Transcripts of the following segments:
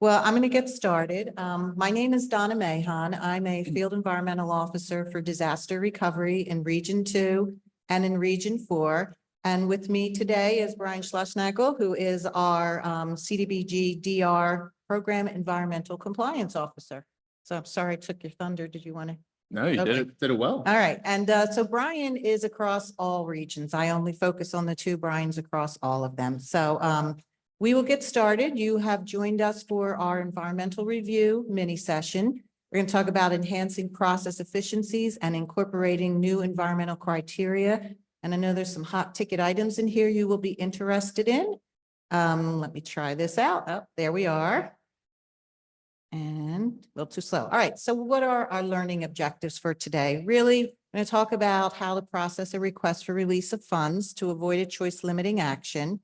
Well, I'm going to get started. My name is Donna Mahon. I'm a Field Environmental Officer for Disaster Recovery in Region 2 and in Region 4. And with me today is Brian Schlossnagel, who is our CDBG-DR Program Environmental Compliance Officer. So I'm sorry I took your thunder. Did you want to? No, you did it well. All right. And so Brian is across all regions. I only focus on the two Brians across all of them. So we will get started. You have joined us for our environmental review mini session. We're going to talk about enhancing process efficiencies and incorporating new environmental criteria. And I know there's some hot ticket items in here you will be interested in. Let me try this out. Oh, there we are. And a little too slow. All right. So what are our learning objectives for today? Really, I'm going to talk about how to process a request for release of funds to avoid a choice limiting action.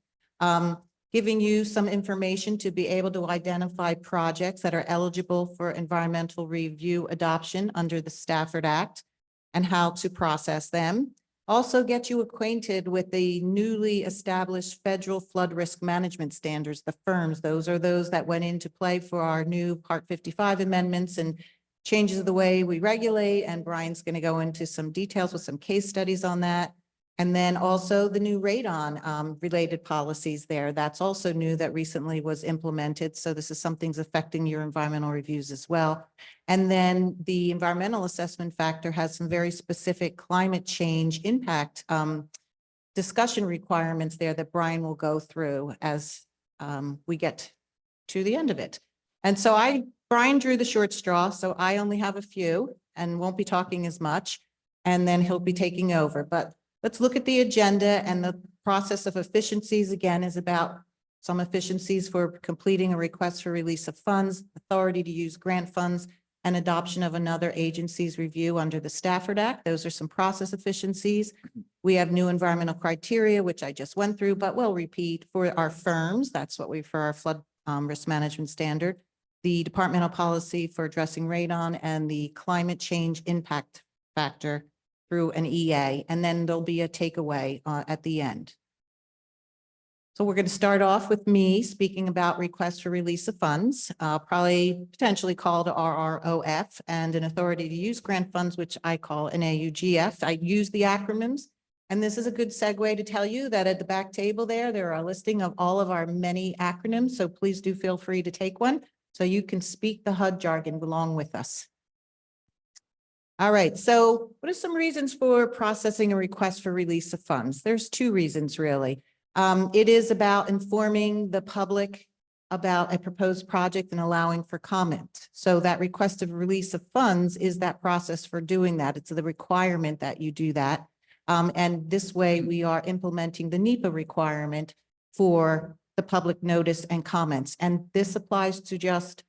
Giving you some information to be able to identify projects that are eligible for environmental review adoption under the Stafford Act and how to process them. Also get you acquainted with the newly established federal flood risk management standards, the FIRMS. Those are those that went into play for our new Part 55 amendments and changes the way we regulate. And Brian's going to go into some details with some case studies on that. And then also the new radon related policies there. That's also new that recently was implemented. So this is something that's affecting your environmental reviews as well. And then the environmental assessment factor has some very specific climate change impact discussion requirements there that Brian will go through as we get to the end of it. And so Brian drew the short straw, so I only have a few and won't be talking as much, and then he'll be taking over. But let's look at the agenda, and the process of efficiencies again is about some efficiencies for completing a request for release of funds, authority to use grant funds, and adoption of another agency's review under the Stafford Act. Those are some process efficiencies. We have new environmental criteria, which I just went through, but we'll repeat for our firms. That's what for our flood risk management standard, the departmental policy for addressing radon, and the climate change impact factor through an EA, and then there'll be a takeaway at the end. So we're going to start off with me speaking about requests for release of funds, probably potentially called RROF, and an authority to use grant funds, which I call an AUGF. I use the acronyms, and this is a good segue to tell you that at the back table there are a listing of all of our many acronyms, so please do feel free to take one so you can speak the HUD jargon along with us. All right, so what are some reasons for processing a request for release of funds? There's two reasons, really. It is about informing the public about a proposed project and allowing for comment. So that request of release of funds is that process for doing that. It's the requirement that you do that. And this way we are implementing the NEPA requirement for the public notice and comments. And this applies to just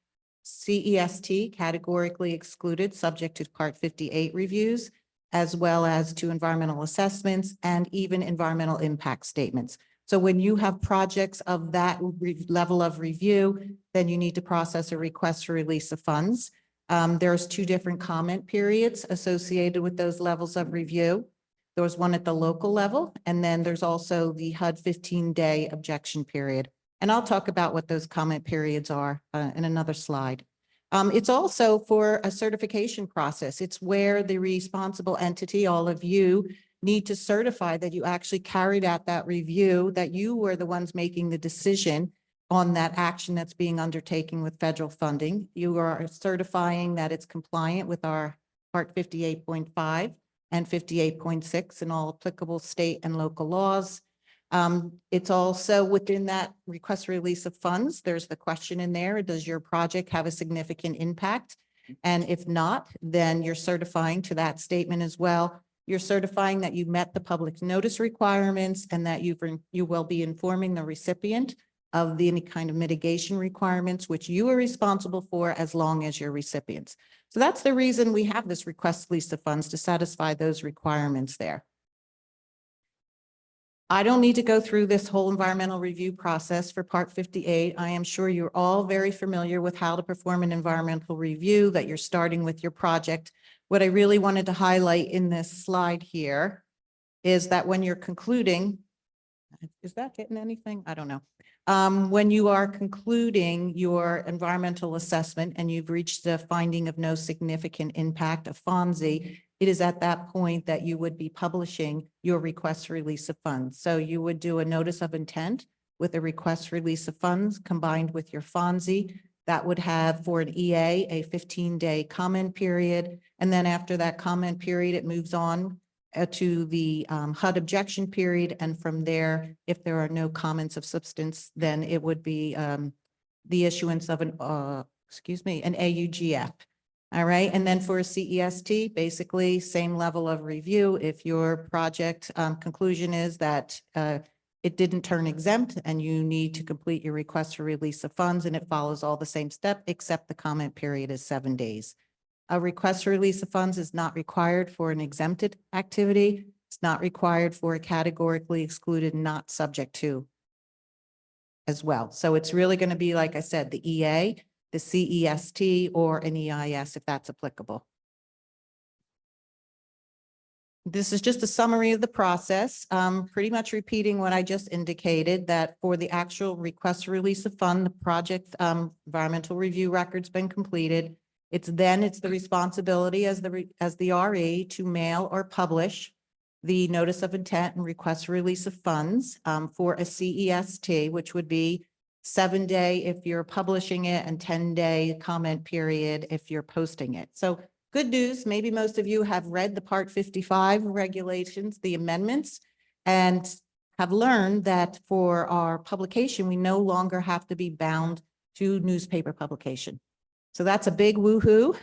CEST, categorically excluded, subject to Part 58 reviews, as well as to environmental assessments and even environmental impact statements. So when you have projects of that level of review, then you need to process a request for release of funds. There's two different comment periods associated with those levels of review. There was one at the local level, and then there's also the HUD 15-day objection period. And I'll talk about what those comment periods are in another slide. It's also for a certification process. It's where the responsible entity, all of you, need to certify that you actually carried out that review, that you were the ones making the decision on that action that's being undertaken with federal funding. You are certifying that it's compliant with our Part 58.5 and 58.6 and all applicable state and local laws. It's also within that request for release of funds. There's the question in there, does your project have a significant impact? And if not, then you're certifying to that statement as well. You're certifying that you met the public notice requirements and that you will be informing the recipient of any kind of mitigation requirements, which you are responsible for as long as you're recipients. So that's the reason we have this request release of funds, to satisfy those requirements there. I don't need to go through this whole environmental review process for Part 58. I am sure you're all very familiar with how to perform an environmental review, that you're starting with your project. What I really wanted to highlight in this slide here is that when you're concluding, Is that getting anything? I don't know. When you are concluding your environmental assessment and you've reached the finding of no significant impact of FONSI, it is at that point that you would be publishing your request for release of funds. So you would do a notice of intent with a request for release of funds combined with your FONSI. That would have for an EA a 15-day comment period. And then after that comment period, it moves on to the HUD objection period. And from there, if there are no comments of substance, then it would be the issuance of an AUGF. All right. And then for a CEST, basically same level of review. If your project conclusion is that it didn't turn exempt and you need to complete your request for release of funds, and it follows all the same step, except the comment period is 7 days. A request for release of funds is not required for an exempted activity. It's not required for a categorically excluded, not subject to as well. So it's really going to be, like I said, the EA, the CEST, or an EIS if that's applicable. This is just a summary of the process, pretty much repeating what I just indicated, that for the actual request for release of fund, the project environmental review record's been completed. It's the responsibility as the RE to mail or publish the notice of intent and request for release of funds for a CEST, which would be 7-day if you're publishing it and 10-day comment period if you're posting it. So good news, maybe most of you have read the Part 55 regulations, the amendments, and have learned that for our publication, we no longer have to be bound to newspaper publication. So that's a big woohoo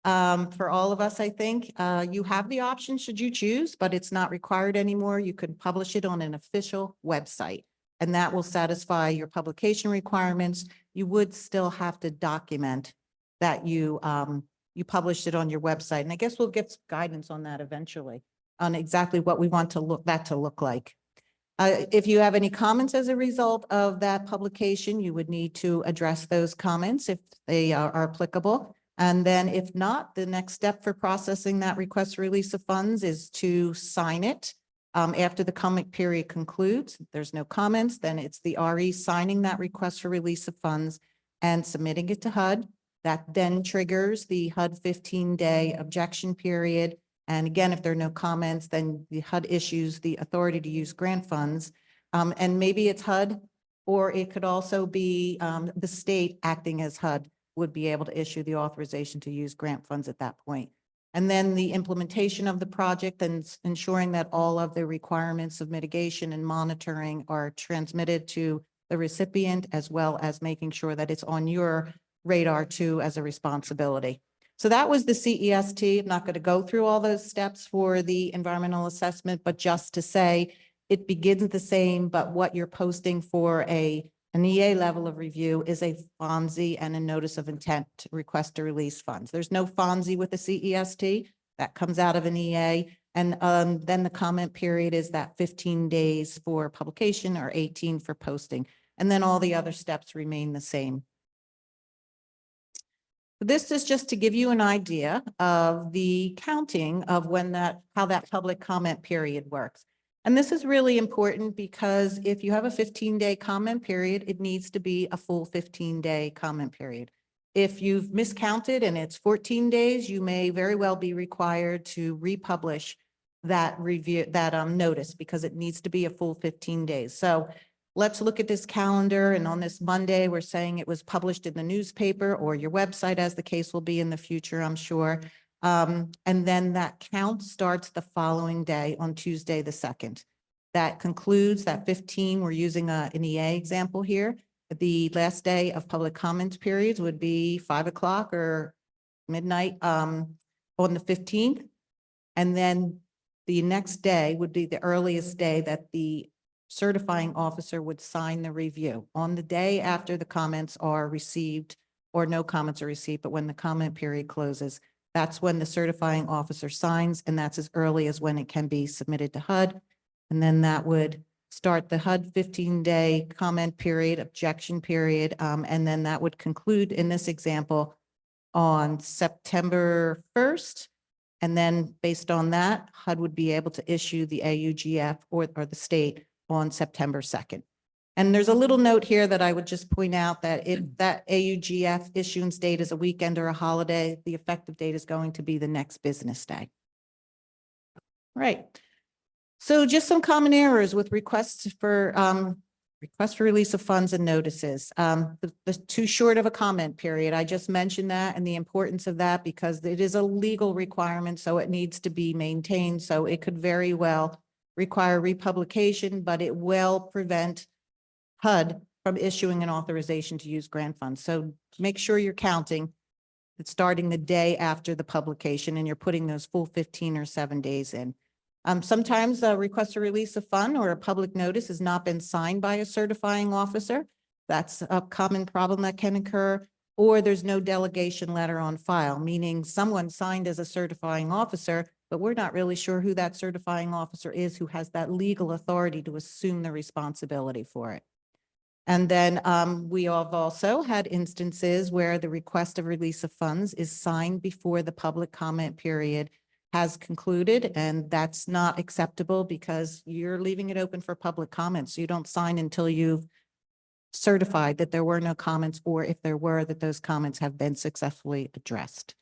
for all of us, I think. You have the option should you choose, but it's not required anymore. You can publish it on an official website, and that will satisfy your publication requirements. You would still have to document that you published it on your website. And I guess we'll get some guidance on that eventually, on exactly what we want to look like. If you have any comments as a result of that publication, you would need to address those comments if they are applicable. And then if not, the next step for processing that request for release of funds is to sign it after the comment period concludes. If there's no comments, then it's the RE signing that request for release of funds and submitting it to HUD. That then triggers the HUD 15-day objection period. And again, if there are no comments, then the HUD issues the authority to use grant funds. And maybe it's HUD, or it could also be the state acting as HUD would be able to issue the authorization to use grant funds at that point. And then the implementation of the project and ensuring that all of the requirements of mitigation and monitoring are transmitted to the recipient, as well as making sure that it's on your radar too as a responsibility. So that was the CEST. I'm not going to go through all those steps for the environmental assessment, but just to say it begins the same, but what you're posting for an EA level of review is a FONSI and a notice of intent to request to release funds. There's no FONSI with the CEST. That comes out of an EA. And then the comment period is that 15 days for publication or 18 for posting. And then all the other steps remain the same. This is just to give you an idea of the counting of how that public comment period works. And this is really important because if you have a 15-day comment period, it needs to be a full 15-day comment period. If you've miscounted and it's 14 days, you may very well be required to republish that review, that notice, because it needs to be a full 15 days. So let's look at this calendar, and on this Monday, we're saying it was published in the newspaper or your website, as the case will be in the future, I'm sure. And then that count starts the following day on Tuesday, the 2nd. That concludes that 15. We're using an EA example here. The last day of public comments periods would be 5 o'clock or midnight on the 15th. And then the next day would be the earliest day that the certifying officer would sign the review on the day after the comments are received, or no comments are received, but when the comment period closes, that's when the certifying officer signs, and that's as early as when it can be submitted to HUD. And then that would start the HUD 15-day comment period, objection period, and then that would conclude in this example on September 1st. And then based on that, HUD would be able to issue the AUGF or the state on September 2nd. And there's a little note here that I would just point out that if that AUGF issuance date is a weekend or a holiday, the effective date is going to be the next business day. Right. So just some common errors with requests for release of funds and notices. The too short of a comment period. I just mentioned that and the importance of that because it is a legal requirement, so it needs to be maintained. So it could very well require republication, but it will prevent HUD from issuing an authorization to use grant funds. So make sure you're counting it's starting the day after the publication and you're putting those full 15 or 7 days in. Sometimes a request to release a fund or a public notice has not been signed by a certifying officer. That's a common problem that can occur. Or there's no delegation letter on file, meaning someone signed as a certifying officer, but we're not really sure who that certifying officer is who has that legal authority to assume the responsibility for it. And then we have also had instances where the request of release of funds is signed before the public comment period has concluded, and that's not acceptable because you're leaving it open for public comments. You don't sign until you've certified that there were no comments, or if there were, that those comments have been successfully addressed.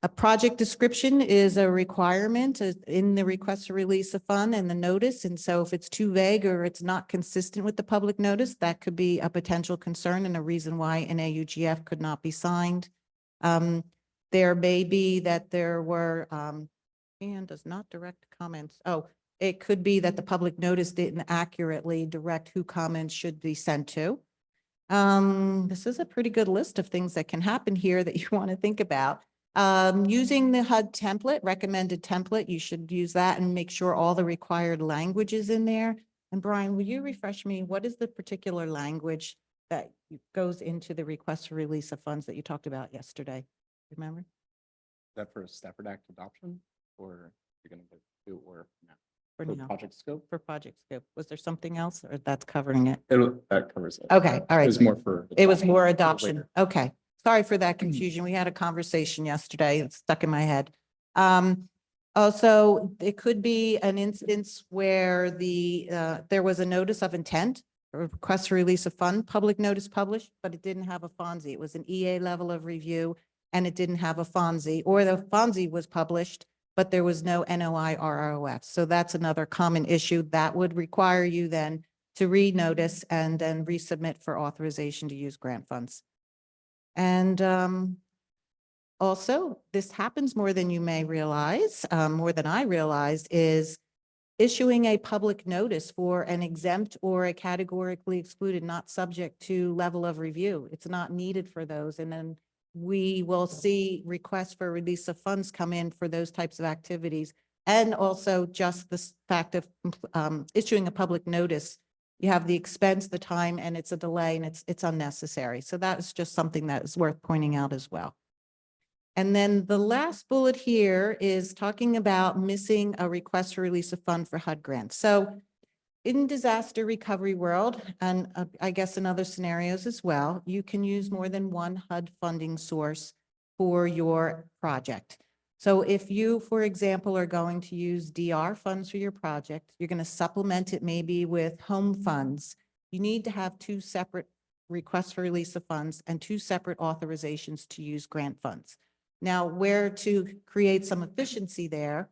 A project description is a requirement in the request to release a fund and the notice. And so if it's too vague or it's not consistent with the public notice, that could be a potential concern and a reason why an AUGF could not be signed. There may be that there were, and does not direct comments. Oh, it could be that the public notice didn't accurately direct who comments should be sent to. This is a pretty good list of things that can happen here that you want to think about. Using the HUD template, recommended template, you should use that and make sure all the required language is in there. And Brian, will you refresh me? What is the particular language that goes into the request for release of funds that you talked about yesterday? Remember? Is that for a Stafford Act adoption, or you're going to do it or no? For For now. project scope? For project scope. Was there something else or that's covering it? That covers it. Okay, all right. It was more for. It was more adoption adoption. Okay. Sorry for that confusion. We had a conversation yesterday. It's stuck in my head. Also, it could be an instance where there was a notice of intent, a request to release a fund, public notice published, but it didn't have a FONSI. It was an EA level of review and it didn't have a FONSI, or the FONSI was published, but there was no NOI RROF. So that's another common issue that would require you then to re-notice and then resubmit for authorization to use grant funds. And also, this happens more than you may realize, more than I realized, is issuing a public notice for an exempt or a categorically excluded, not subject to level of review. It's not needed for those. And then we will see requests for release of funds come in for those types of activities. And also just the fact of issuing a public notice. You have the expense, the time, and it's a delay and it's unnecessary. So that is just something that is worth pointing out as well. And then the last bullet here is talking about missing a request for release of fund for HUD grants. So in disaster recovery world, and I guess in other scenarios as well, you can use more than one HUD funding source for your project. So if you, for example, are going to use DR funds for your project, you're going to supplement it maybe with home funds. You need to have two separate requests for release of funds and two separate authorizations to use grant funds. Now, where to create some efficiency there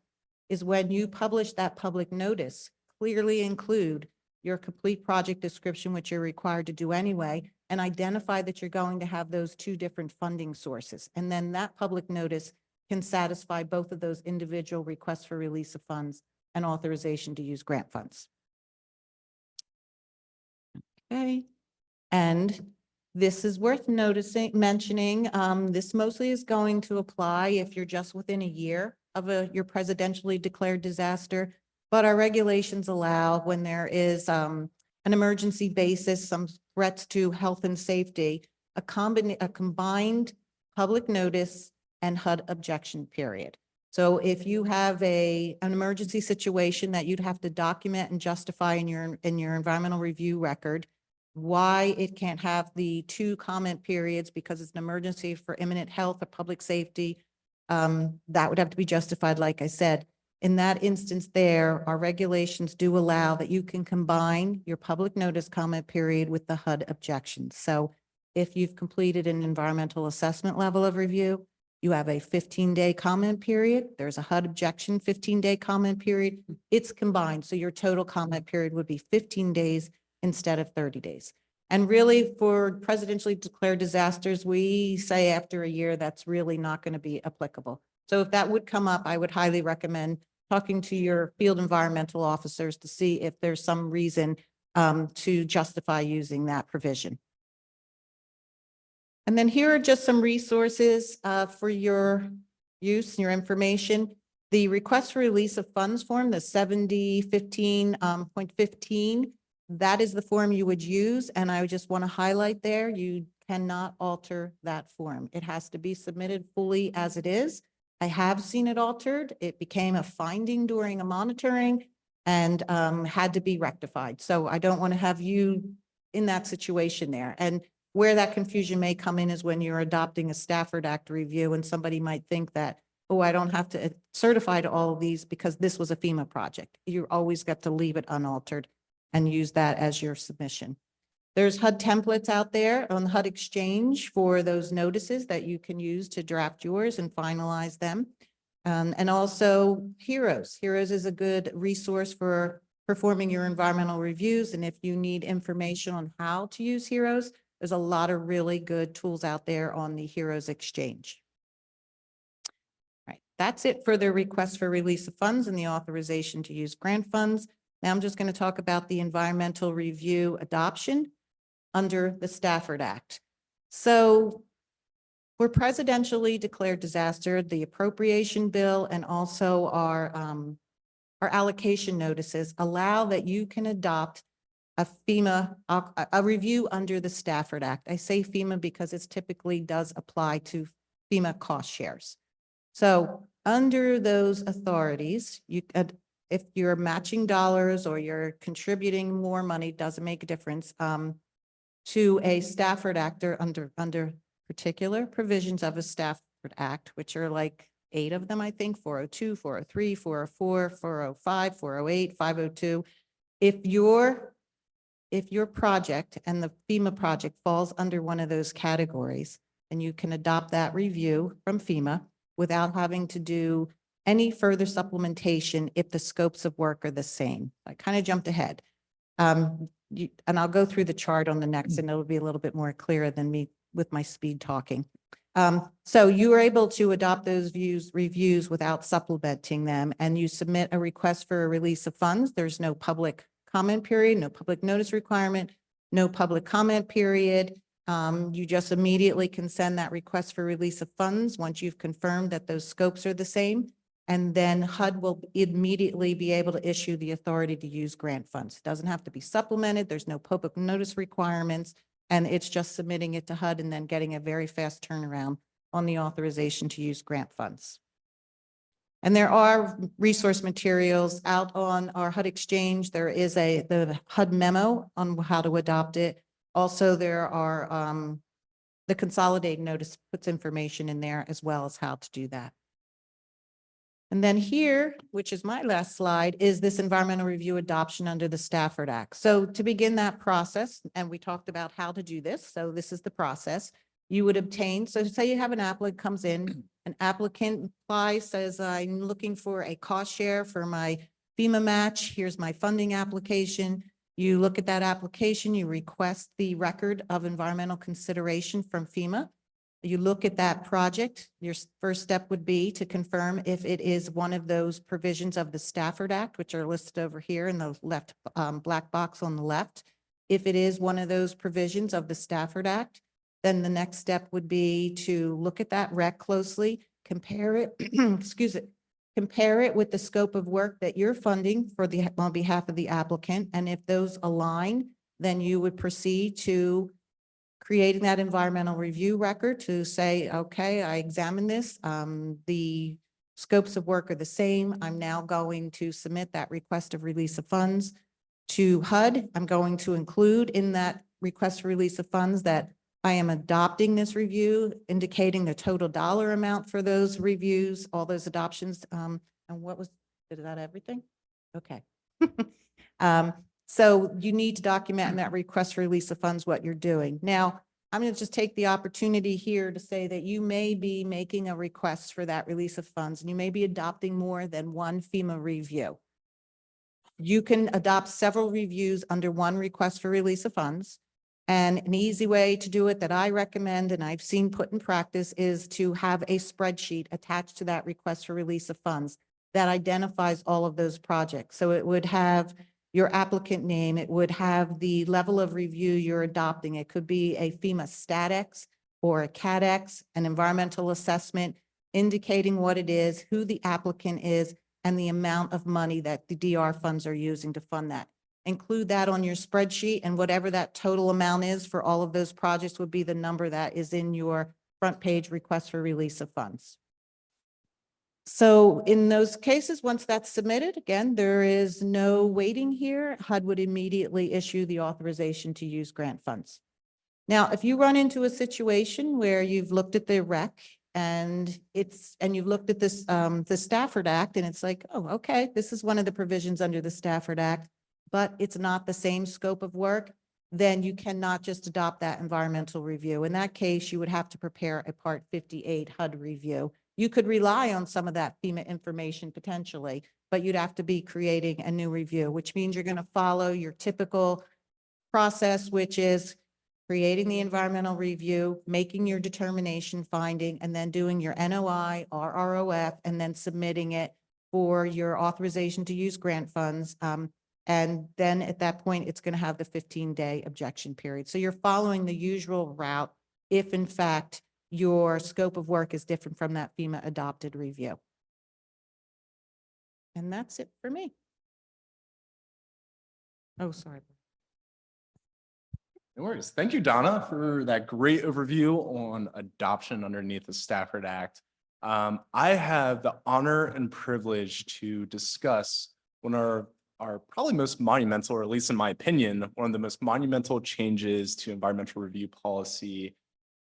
is when you publish that public notice, clearly include your complete project description, which you're required to do anyway, and identify that you're going to have those two different funding sources. And then that public notice can satisfy both of those individual requests for release of funds and authorization to use grant funds. Okay. And this is worth mentioning. This mostly is going to apply if you're just within a year of your presidentially declared disaster, but our regulations allow when there is an emergency basis, some threats to health and safety, a combined public notice and HUD objection period. So if you have an emergency situation that you'd have to document and justify in your environmental review record, why it can't have the two comment periods because it's an emergency for imminent health or public safety, that would have to be justified, like I said. In that instance there, our regulations do allow that you can combine your public notice comment period with the HUD objections. So if you've completed an environmental assessment level of review, you have a 15-day comment period. There's a HUD objection 15-day comment period. It's combined. So your total comment period would be 15 days instead of 30 days. And really for presidentially declared disasters, we say after a year, that's really not going to be applicable. So if that would come up, I would highly recommend talking to your field environmental officers to see if there's some reason to justify using that provision. And then here are just some resources for your use, your information. The request for release of funds form, the 7015.15, that is the form you would use. And I just want to highlight there, you cannot alter that form. It has to be submitted fully as it is. I have seen it altered. It became a finding during a monitoring and had to be rectified. So I don't want to have you in that situation there. And where that confusion may come in is when you're adopting a Stafford Act review and somebody might think that, oh, I don't have to certify to all of these because this was a FEMA project. You always got to leave it unaltered and use that as your submission. There's HUD templates out there on the HUD Exchange for those notices that you can use to draft yours and finalize them. And also HEROES. HEROES is a good resource for performing your environmental reviews. And if you need information on how to use HEROES, there's a lot of really good tools out there on the HEROES Exchange. All right, that's it for the request for release of funds and the authorization to use grant funds. Now I'm just going to talk about the environmental review adoption under the Stafford Act. So we're presidentially declared disaster, the appropriation bill and also our allocation notices allow that you can adopt a FEMA, a review under the Stafford Act. I say FEMA because it typically does apply to FEMA cost shares. So under those authorities, you could, if you're matching dollars or you're contributing more money, doesn't make a difference, to a Stafford Act or under particular provisions of a Stafford Act, which are like 8 of them, I think, 402, 403, 404, 405, 408, 502. If your project and the FEMA project falls under one of those categories, then you can adopt that review from FEMA without having to do any further supplementation if the scopes of work are the same. I kind of jumped ahead. And I'll go through the chart on the next and it'll be a little bit more clear than me with my speed talking. So you are able to adopt those reviews without supplementing them, and you submit a request for a release of funds. There's no public comment period, no public notice requirement, no public comment period. You just immediately can send that request for release of funds once you've confirmed that those scopes are the same. And then HUD will immediately be able to issue the authority to use grant funds. It doesn't have to be supplemented. There's no public notice requirements. And it's just submitting it to HUD and then getting a very fast turnaround on the authorization to use grant funds. And there are resource materials out on our HUD Exchange. There is the HUD memo on how to adopt it. Also, there are the consolidated notice puts information in there as well as how to do that. And then here, which is my last slide, is this environmental review adoption under the Stafford Act. So to begin that process, and we talked about how to do this. So this is the process. You would obtain, so say you have an applicant comes in, an applicant applies, says, I'm looking for a cost share for my FEMA match. Here's my funding application. You look at that application, you request the record of environmental consideration from FEMA. You look at that project. Your first step would be to confirm if it is one of those provisions of the Stafford Act, which are listed over here in the left black box on the left. If it is one of those provisions of the Stafford Act, then the next step would be to look at that rec closely, compare it, excuse it, compare it with the scope of work that you're funding for the on behalf of the applicant. And if those align, then you would proceed to creating that environmental review record to say, okay, I examined this. The scopes of work are the same. I'm now going to submit that request of release of funds to HUD. I'm going to include in that request for release of funds that I am adopting this review, indicating the total dollar amount for those reviews, all those adoptions. And what was Is that everything? Okay. So you need to document in that request for release of funds what you're doing. Now, I'm going to just take the opportunity here to say that you may be making a request for that release of funds, and you may be adopting more than one FEMA review. You can adopt several reviews under one request for release of funds. And an easy way to do it that I recommend and I've seen put in practice is to have a spreadsheet attached to that request for release of funds that identifies all of those projects. So it would have your applicant name, it would have the level of review you're adopting. It could be a FEMA StatX or a CADX, an environmental assessment indicating what it is, who the applicant is, and the amount of money that the DR funds are using to fund that. Include that on your spreadsheet, and whatever that total amount is for all of those projects would be the number that is in your front page request for release of funds. So in those cases, once that's submitted, again, there is no waiting here. HUD would immediately issue the authorization to use grant funds. Now, if you run into a situation where you've looked at the rec and you've looked at this, the Stafford Act, and it's like, oh, okay, this is one of the provisions under the Stafford Act, but it's not the same scope of work, then you cannot just adopt that environmental review. In that case, you would have to prepare a Part 58 HUD review. You could rely on some of that FEMA information potentially, but you'd have to be creating a new review, which means you're going to follow your typical process, which is creating the environmental review, making your determination finding, and then doing your NOI or RROF, and then submitting it for your authorization to use grant funds. And then at that point, it's going to have the 15-day objection period. So you're following the usual route if, in fact, your scope of work is different from that FEMA adopted review. And that's it for me. Oh, sorry. No worries. Thank you, Donna, for that great overview on adoption underneath the Stafford Act. I have the honor and privilege to discuss one of our probably most monumental, or at least in my opinion, one of the most monumental changes to environmental review policy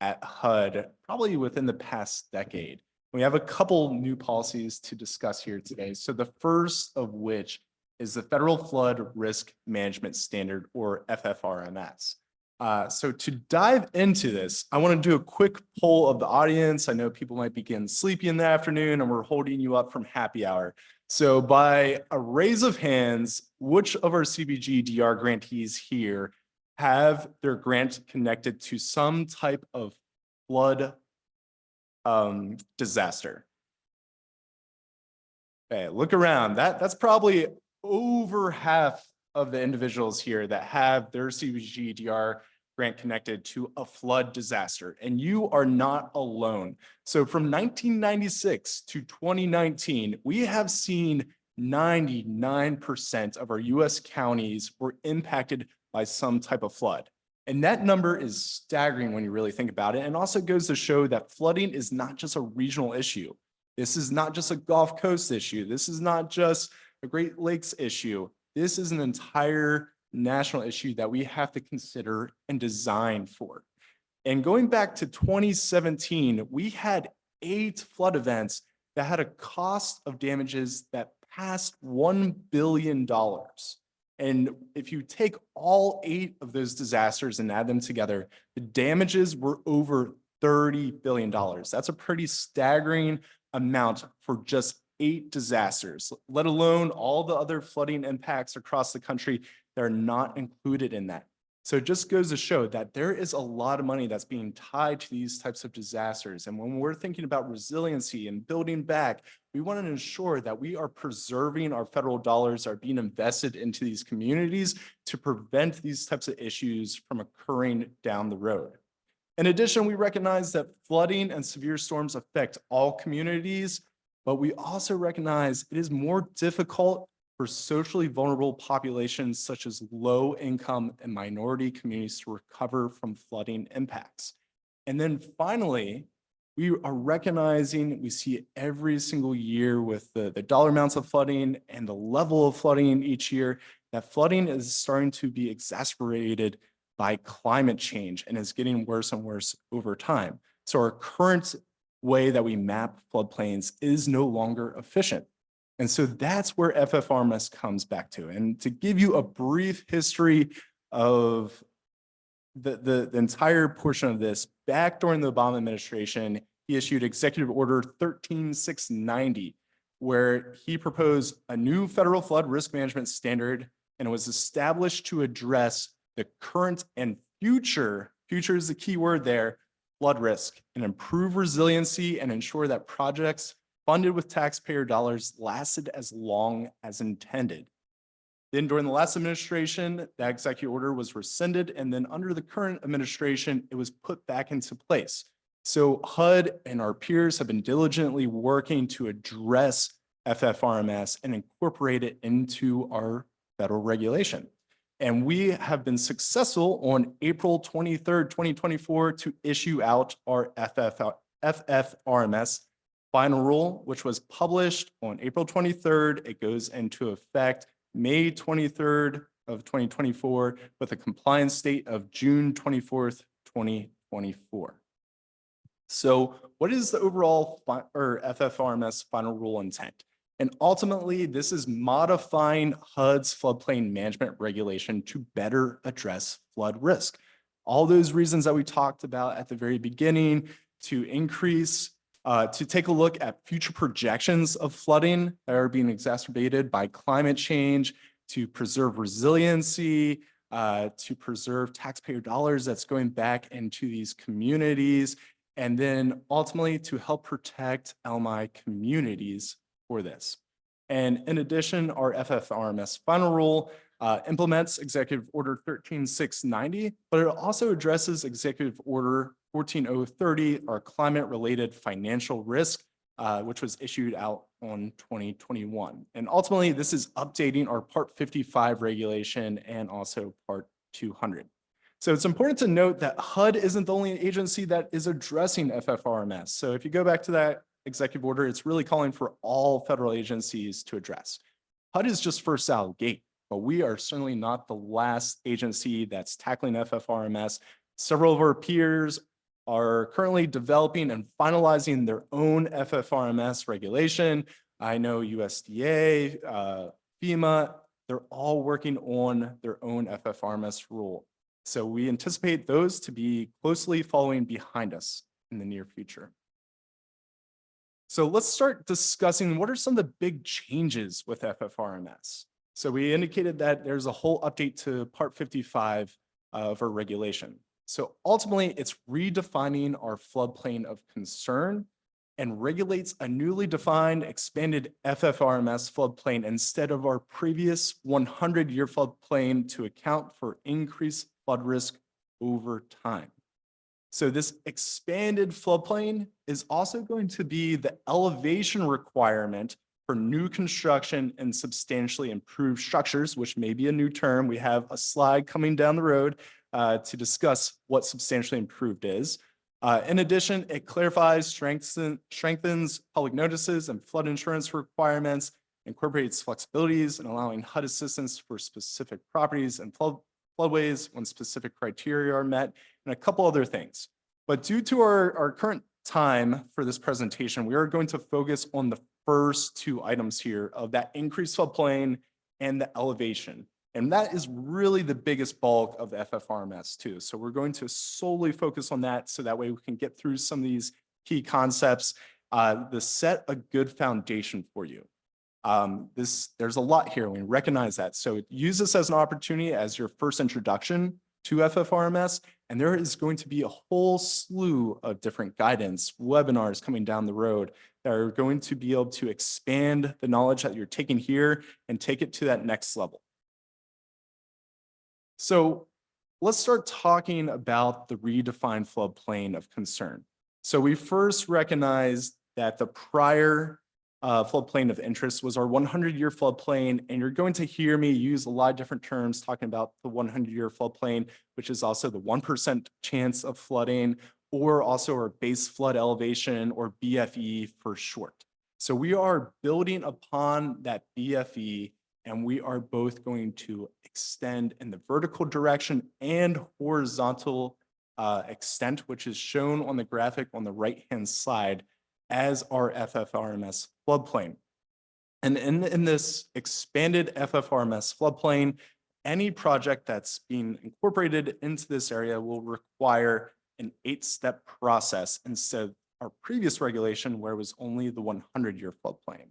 at HUD, probably within the past decade. We have a couple new policies to discuss here today. So the first of which is the Federal Flood Risk Management Standard, or FFRMS. So to dive into this, I want to do a quick poll of the audience. I know people might be getting sleepy in the afternoon and we're holding you up from happy hour. So by a raise of hands, which of our CDBG-DR grantees here have their grant connected to some type of flood disaster? Okay, look around. That's probably over half of the individuals here that have their CDBG-DR grant connected to a flood disaster, and you are not alone. So from 1996 to 2019, we have seen 99% of our US counties were impacted by some type of flood. And that number is staggering when you really think about it. And also goes to show that flooding is not just a regional issue. This is not just a Gulf Coast issue. This is not just a Great Lakes issue. This is an entire national issue that we have to consider and design for. And going back to 2017, we had 8 flood events that had a cost of damages that passed $1 billion. And if you take all 8 of those disasters and add them together, the damages were over $30 billion. That's a pretty staggering amount for just 8 disasters, let alone all the other flooding impacts across the country that are not included in that. So it just goes to show that there is a lot of money that's being tied to these types of disasters. And when we're thinking about resiliency and building back, we want to ensure that we are preserving our federal dollars are being invested into these communities to prevent these types of issues from occurring down the road. In addition, we recognize that flooding and severe storms affect all communities, but we also recognize it is more difficult for socially vulnerable populations such as low income and minority communities to recover from flooding impacts. And then finally, we are recognizing, we see it every single year with the dollar amounts of flooding and the level of flooding each year, that flooding is starting to be exacerbated by climate change and is getting worse and worse over time. So our current way that we map floodplains is no longer efficient. And so that's where FFRMS comes back to. And to give you a brief history of the entire portion of this, back during the Obama administration, he issued Executive Order 13690, where he proposed a new federal flood risk management standard, and it was established to address the current and future is the key word there, flood risk, and improve resiliency and ensure that projects funded with taxpayer dollars lasted as long as intended. Then during the last administration, that executive order was rescinded, and then under the current administration, it was put back into place. So HUD and our peers have been diligently working to address FFRMS and incorporate it into our federal regulation. And we have been successful on April 23rd, 2024 to issue out our FFRMS final rule, which was published on April 23rd. It goes into effect May 23rd of 2024 with a compliance date of June 24th, 2024. So what is the overall FFRMS final rule intent? And ultimately, this is modifying HUD's floodplain management regulation to better address flood risk. All those reasons that we talked about at the very beginning to increase, to take a look at future projections of flooding that are being exacerbated by climate change, to preserve resiliency, to preserve taxpayer dollars that's going back into these communities, and then ultimately to help protect LMI communities for this. And in addition, our FFRMS final rule implements Executive Order 13690, but it also addresses Executive Order 14030, our climate-related financial risk, which was issued out on 2021. And ultimately, this is updating our Part 55 regulation and also Part 200. So it's important to note that HUD isn't the only agency that is addressing FFRMS. So if you go back to that executive order, it's really calling for all federal agencies to address. HUD is just first out of the gate, but we are certainly not the last agency that's tackling FFRMS. Several of our peers are currently developing and finalizing their own FFRMS regulation. I know USDA, FEMA, they're all working on their own FFRMS rule. So we anticipate those to be closely following behind us in the near future. So let's start discussing what are some of the big changes with FFRMS. So we indicated that there's a whole update to Part 55 of our regulation. So ultimately, it's redefining our floodplain of concern and regulates a newly defined expanded FFRMS floodplain instead of our previous 100-year floodplain to account for increased flood risk over time. So this expanded floodplain is also going to be the elevation requirement for new construction and substantially improved structures, which may be a new term. We have a slide coming down the road to discuss what substantially improved is. In addition, it clarifies, strengthens public notices and flood insurance requirements, incorporates flexibilities in allowing HUD assistance for specific properties and floodways when specific criteria are met, and a couple other things. But due to our current time for this presentation, we are going to focus on the first two items here of that increased floodplain and the elevation. And that is really the biggest bulk of the FFRMS too. So we're going to solely focus on that so that way we can get through some of these key concepts to set a good foundation for you. There's a lot here, we recognize that. So use this as an opportunity as your first introduction to FFRMS, and there is going to be a whole slew of different guidance, webinars coming down the road that are going to be able to expand the knowledge that you're taking here and take it to that next level. So let's start talking about the redefined floodplain of concern. So we first recognized that the prior floodplain of interest was our 100-year floodplain, and you're going to hear me use a lot of different terms talking about the 100-year floodplain, which is also the 1% chance of flooding, or also our base flood elevation, or BFE for short. So we are building upon that BFE, and we are both going to extend in the vertical direction and horizontal extent, which is shown on the graphic on the right-hand side as our FFRMS floodplain. And in this expanded FFRMS floodplain, any project that's being incorporated into this area will require an 8-step process instead of our previous regulation where it was only the 100-year floodplain.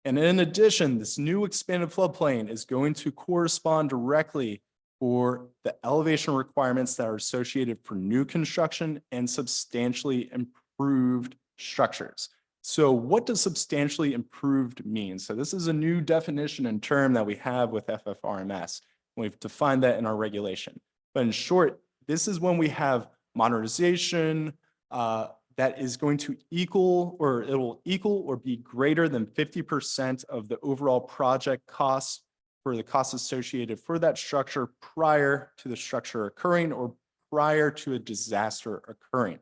And in addition, this new expanded floodplain is going to correspond directly for the elevation requirements that are associated for new construction and substantially improved structures. So what does substantially improved mean? So this is a new definition and term that we have with FFRMS. We've defined that in our regulation. But in short, this is when we have modernization that is going to equal, or it will equal or be greater than 50% of the overall project costs for the costs associated for that structure prior to the structure occurring or prior to a disaster occurring.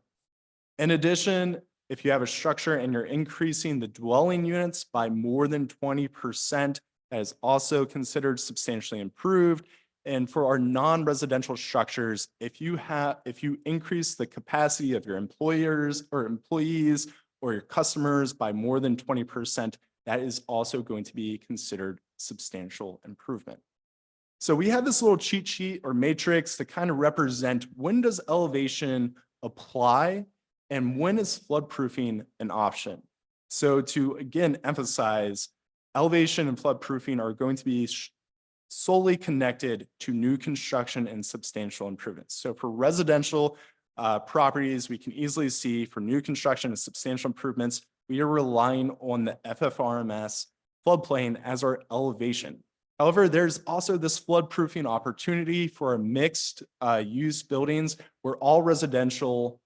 In addition, if you have a structure and you're increasing the dwelling units by more than 20%, that is also considered substantially improved. And for our non-residential structures, if you increase the capacity of your employees or your customers by more than 20%, that is also going to be considered substantial improvement. So we have this little cheat sheet or matrix to kind of represent when does elevation apply and when is floodproofing an option. So to again emphasize, elevation and floodproofing are going to be solely connected to new construction and substantial improvements. So for residential properties, we can easily see for new construction and substantial improvements, we are relying on the FFRMS floodplain as our elevation. However, there's also this floodproofing opportunity for a mixed use buildings where all residential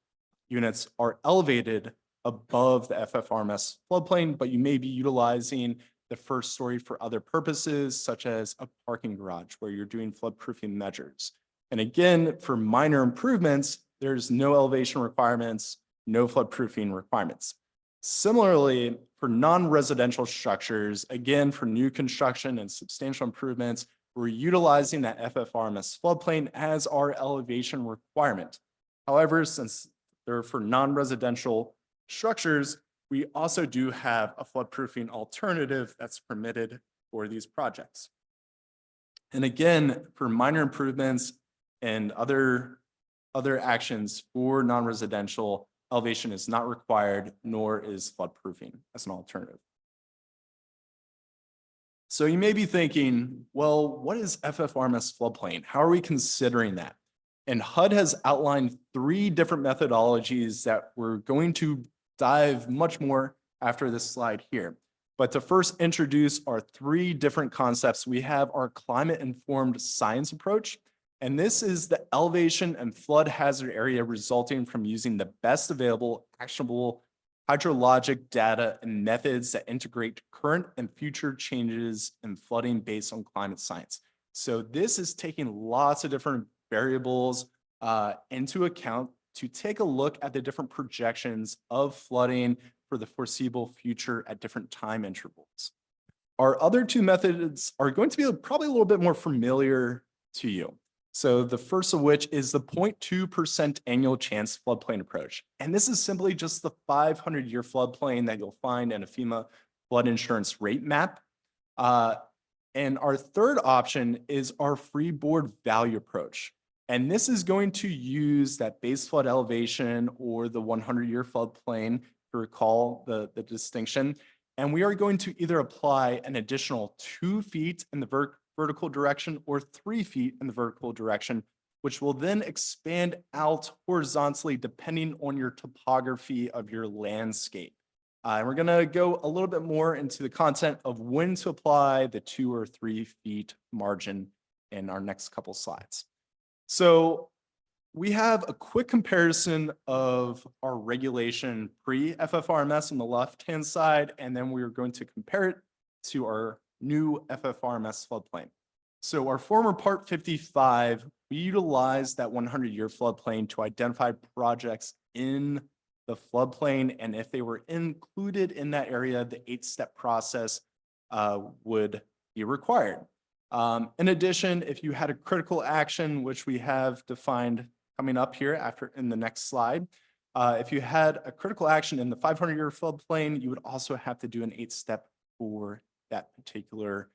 units are elevated above the FFRMS floodplain, but you may be utilizing the first story for other purposes, such as a parking garage where you're doing floodproofing measures. And again, for minor improvements, there's no elevation requirements, no floodproofing requirements. Similarly, for non-residential structures, again, for new construction and substantial improvements, we're utilizing that FFRMS floodplain as our elevation requirement. However, since they're for non-residential structures, we also do have a floodproofing alternative that's permitted for these projects. And again, for minor improvements and other actions for non-residential, elevation is not required, nor is floodproofing as an alternative. So you may be thinking, well, what is FFRMS floodplain? How are we considering that? And HUD has outlined 3 different methodologies that we're going to dive much more after this slide here. But to first introduce our 3 different concepts, we have our climate-informed science approach. And this is the elevation and flood hazard area resulting from using the best available actionable hydrologic data and methods that integrate current and future changes in flooding based on climate science. So this is taking lots of different variables into account to take a look at the different projections of flooding for the foreseeable future at different time intervals. Our other 2 methods are going to be probably a little bit more familiar to you. So the first of which is the 0.2% annual chance floodplain approach. And this is simply just the 500-year floodplain that you'll find in a FEMA flood insurance rate map. And our third option is our freeboard value approach. And this is going to use that base flood elevation or the 100-year floodplain, to recall the distinction. And we are going to either apply an additional 2 feet in the vertical direction or 3 feet in the vertical direction, which will then expand out horizontally depending on your topography of your landscape. And we're going to go a little bit more into the content of when to apply the 2 or 3 feet margin in our next couple slides. So we have a quick comparison of our regulation pre-FFRMS on the left-hand side, and then we are going to compare it to our new FFRMS floodplain. So our former Part 55, we utilized that 100-year floodplain to identify projects in the floodplain, and if they were included in that area, the 8-step process would be required. In addition, if you had a critical action, which we have defined coming up here in the next slide, if you had a critical action in the 500-year floodplain, you would also have to do an 8-step for that particular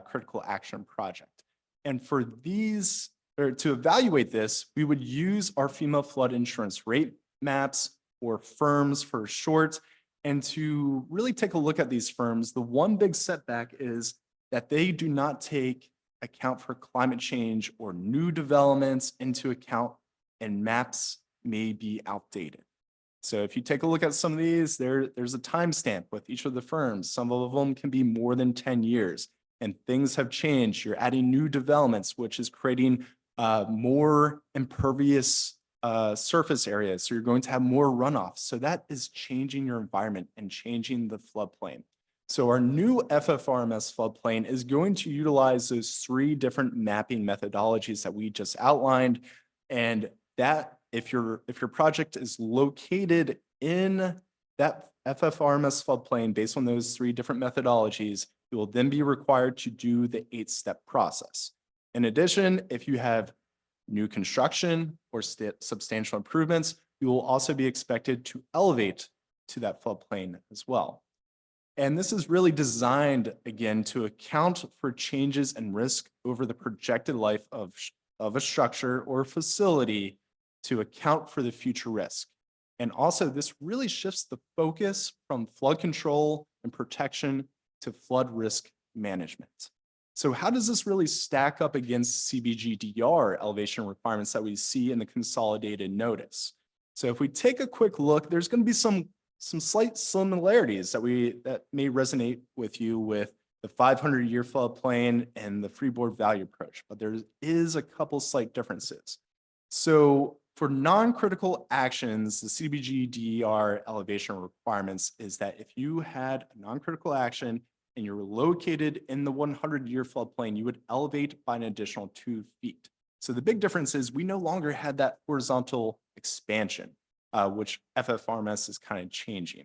critical action project. And for these, or to evaluate this, we would use our FEMA flood insurance rate maps, or FIRMs for short. And to really take a look at these FIRMs, the one big setback is that they do not take account for climate change or new developments into account, and maps may be outdated. So if you take a look at some of these, there's a timestamp with each of the FIRMs. Some of them can be more than 10 years, and things have changed. You're adding new developments, which is creating more impervious surface areas. So you're going to have more runoff. So that is changing your environment and changing the floodplain. So our new FFRMS floodplain is going to utilize those 3 different mapping methodologies that we just outlined. And that if your project is located in that FFRMS floodplain based on those 3 different methodologies, you will then be required to do the 8-step process. In addition, if you have new construction or substantial improvements, you will also be expected to elevate to that floodplain as well. And this is really designed, again, to account for changes in risk over the projected life of a structure or facility, to account for the future risk. And also, this really shifts the focus from flood control and protection to flood risk management. So how does this really stack up against CDBG-DR elevation requirements that we see in the consolidated notice? So if we take a quick look, there's going to be some slight similarities that may resonate with you with the 500-year floodplain and the freeboard value approach, but there is a couple slight differences. So for non-critical actions, the CDBG-DR elevation requirements is that if you had a non-critical action and you're located in the 100-year floodplain, you would elevate by an additional 2 feet. So the big difference is we no longer had that horizontal expansion, which FFRMS is kind of changing.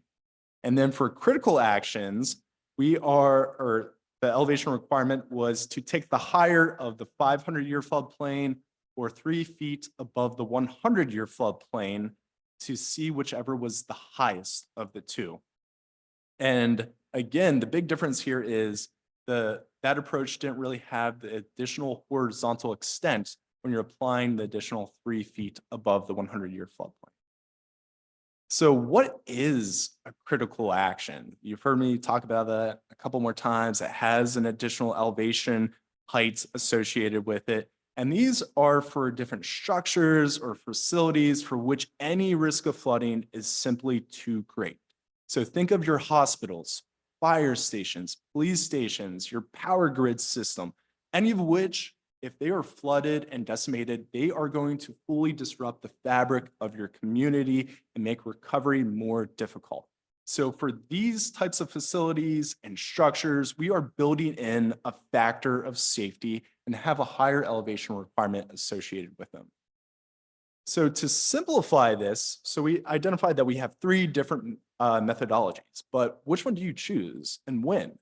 And then for critical actions, the elevation requirement was to take the higher of the 500-year floodplain or 3 feet above the 100-year floodplain to see whichever was the highest of the 2. And again, the big difference here is that approach didn't really have the additional horizontal extent when you're applying the additional 3 feet above the 100-year floodplain. So what is a critical action? You've heard me talk about that a couple more times. It has an additional elevation height associated with it. And these are for different structures or facilities for which any risk of flooding is simply too great. So think of your hospitals, fire stations, police stations, your power grid system, any of which, if they are flooded and decimated, they are going to fully disrupt the fabric of your community and make recovery more difficult. So for these types of facilities and structures, we are building in a factor of safety and have a higher elevation requirement associated with them. So to simplify this, so we identified that we have 3 different methodologies, but which one do you choose and when?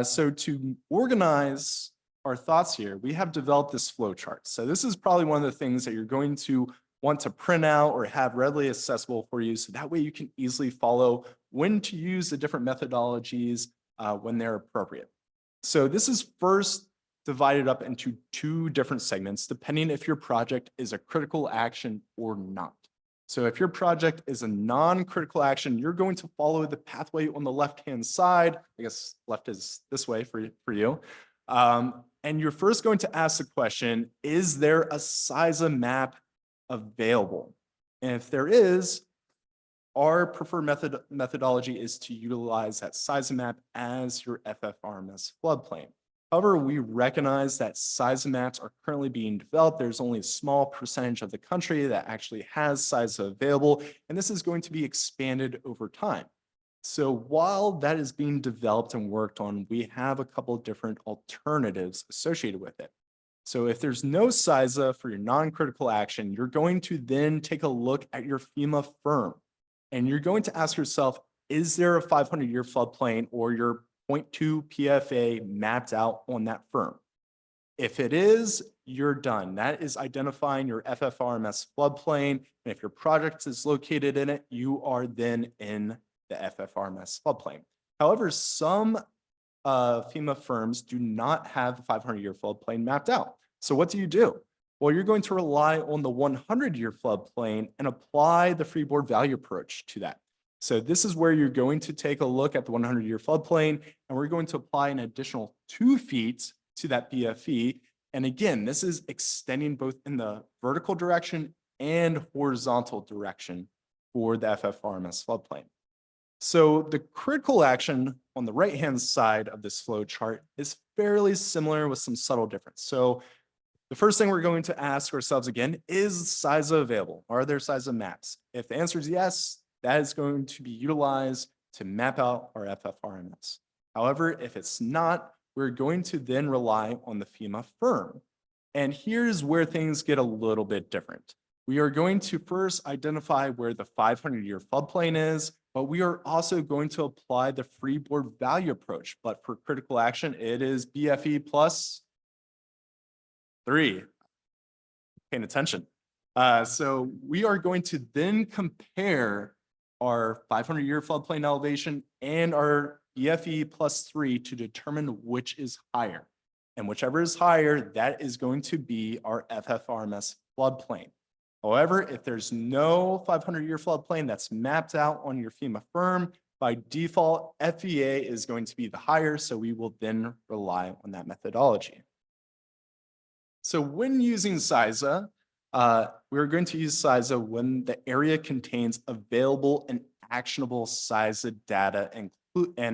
So to organize our thoughts here, we have developed this flow chart. So this is probably one of the things that you're going to want to print out or have readily accessible for you. So that way you can easily follow when to use the different methodologies when they're appropriate. So this is first divided up into 2 different segments, depending if your project is a critical action or not. So if your project is a non-critical action, you're going to follow the pathway on the left-hand side. I guess left is this way for you. And you're first going to ask the question, is there a SISA map available? And if there is, our preferred methodology is to utilize that SISA map as your FFRMS floodplain. However, we recognize that SISA maps are currently being developed. There's only a small percentage of the country that actually has SISA available, and this is going to be expanded over time. So while that is being developed and worked on, we have a couple of different alternatives associated with it. So if there's no SISA for your non-critical action, you're going to then take a look at your FEMA firm, and you're going to ask yourself, is there a 500-year floodplain or your 0.2 PFA mapped out on that firm? If it is, you're done. That is identifying your FFRMS floodplain. And if your project is located in it, you are then in the FFRMS floodplain. However, some FEMA firms do not have the 500-year floodplain mapped out. So what do? Well, you're going to rely on the 100-year floodplain and apply the freeboard value approach to that. So this is where you're going to take a look at the 100-year floodplain, and we're going to apply an additional 2 feet to that BFE. And again, this is extending both in the vertical direction and horizontal direction for the FFRMS floodplain. So the critical action on the right-hand side of this flow chart is fairly similar with some subtle difference. So the first thing we're going to ask ourselves again, is CISA available? Are there CISA maps? If the answer is yes, that is going to be utilized to map out our FFRMS. However, if it's not, we're going to then rely on the FEMA firm. And here's where things get a little bit different. We are going to first identify where the 500-year floodplain is, but we are also going to apply the freeboard value approach. But for critical action, it is BFE plus 3. Paying attention. So we are going to then compare our 500-year floodplain elevation and our BFE plus 3 to determine which is higher. And whichever is higher, that is going to be our FFRMS floodplain. However, if there's no 500-year floodplain that's mapped out on your FEMA firm, by default, FEA is going to be the higher, so we will then rely on that methodology. So when using CISA, we're going to use CISA when the area contains available and actionable CISA data and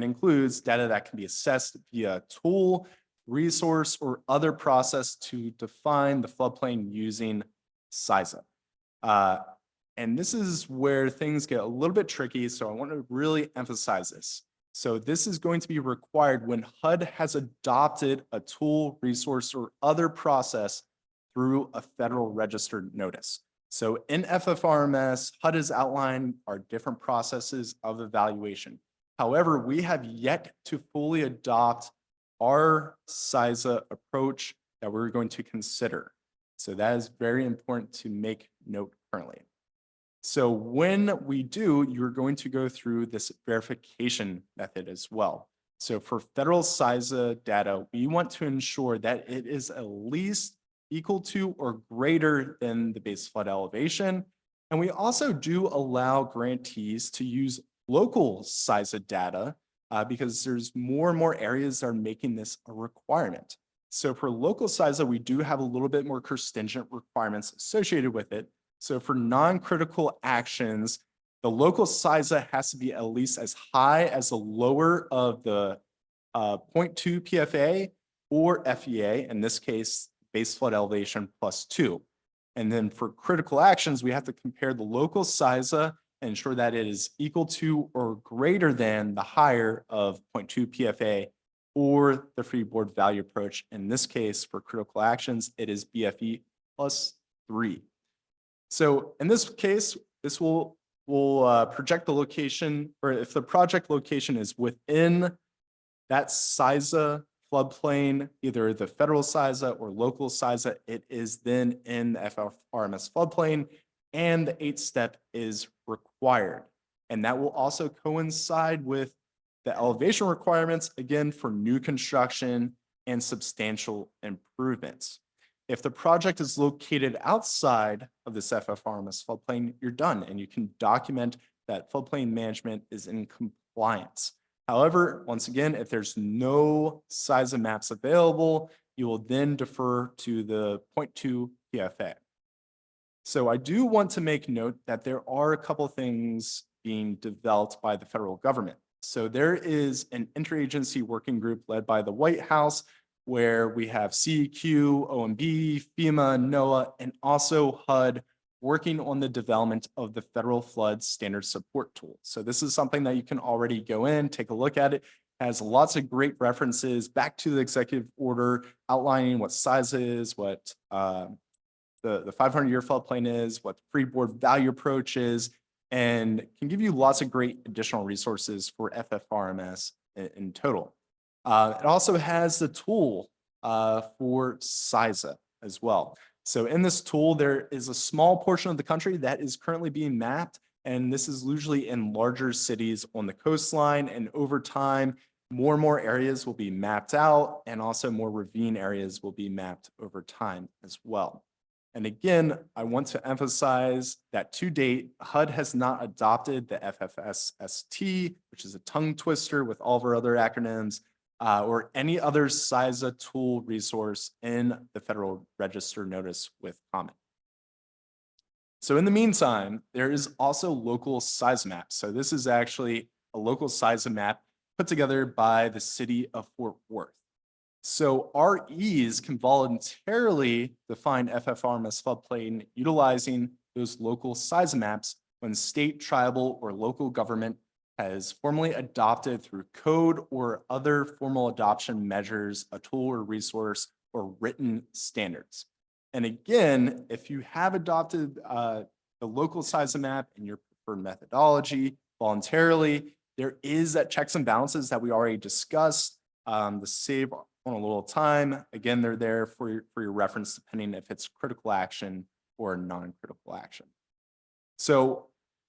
includes data that can be assessed via tool, resource, or other process to define the floodplain using CISA. And this is where things get a little bit tricky, so I want to really emphasize this. So this is going to be required when HUD has adopted a tool, resource, or other process through a federal registered notice. So in FFRMS, HUD has outlined our different processes of evaluation. However, we have yet to fully adopt our CISA approach that we're going to consider. So that is very important to make note currently. So when we do, you're going to go through this verification method as well. So for federal CISA data, we want to ensure that it is at least equal to or greater than the base flood elevation. And we also do allow grantees to use local CISA data because there's more and more areas that are making this a requirement. So for local CISA, we do have a little bit more stringent requirements associated with it. So for non-critical actions, the local CISA has to be at least as high as the lower of the 0.2 PFA or FEA, in this case, base flood elevation plus 2. And then for critical actions, we have to compare the local CISA and ensure that it is equal to or greater than the higher of 0.2 PFA or the freeboard value approach. In this case, for critical actions, it is BFE plus 3. So in this case, this will project the location, or if the project location is within that CISA floodplain, either the federal CISA or local CISA, it is then in the FFRMS floodplain, and the 8th step is required. And that will also coincide with the elevation requirements, again, for new construction and substantial improvements. If the project is located outside of this FFRMS floodplain, you're done, and you can document that floodplain management is in compliance. However, once again, if there's no CISA maps available, you will then defer to the 0.2 PFA. So I do want to make note that there are a couple things being developed by the federal government. So there is an interagency working group led by the White House, where we have CEQ, OMB, FEMA, NOAA, and also HUD working on the development of the Federal Flood Standard Support Tool. So this is something that you can already go in, take a look at it. It has lots of great references back to the executive order outlining what CISA is, what the 500-year floodplain is, what the freeboard value approach is, and can give you lots of great additional resources for FFRMS in total. It also has the tool for CISA as well. So in this tool, there is a small portion of the country that is currently being mapped, and this is usually in larger cities on the coastline. And over time, more and more areas will be mapped out, and also more ravine areas will be mapped over time as well. And again, I want to emphasize that to date, HUD has not adopted the FFSST, which is a tongue twister with all of our other acronyms, or any other CISA tool resource in the Federal Register Notice with comment. So in the meantime, there is also local CISA maps. So this is actually a local CISA map put together by the city of Fort Worth. So REs can voluntarily define FFRMS floodplain utilizing those local CISA maps when state, tribal, or local government has formally adopted through code or other formal adoption measures, a tool or resource, or written standards. And again, if you have adopted the local CISA map in your preferred methodology voluntarily, there is that checks and balances that we already discussed. The save on a little time. Again, they're there for your reference, depending if it's critical action or non-critical action. So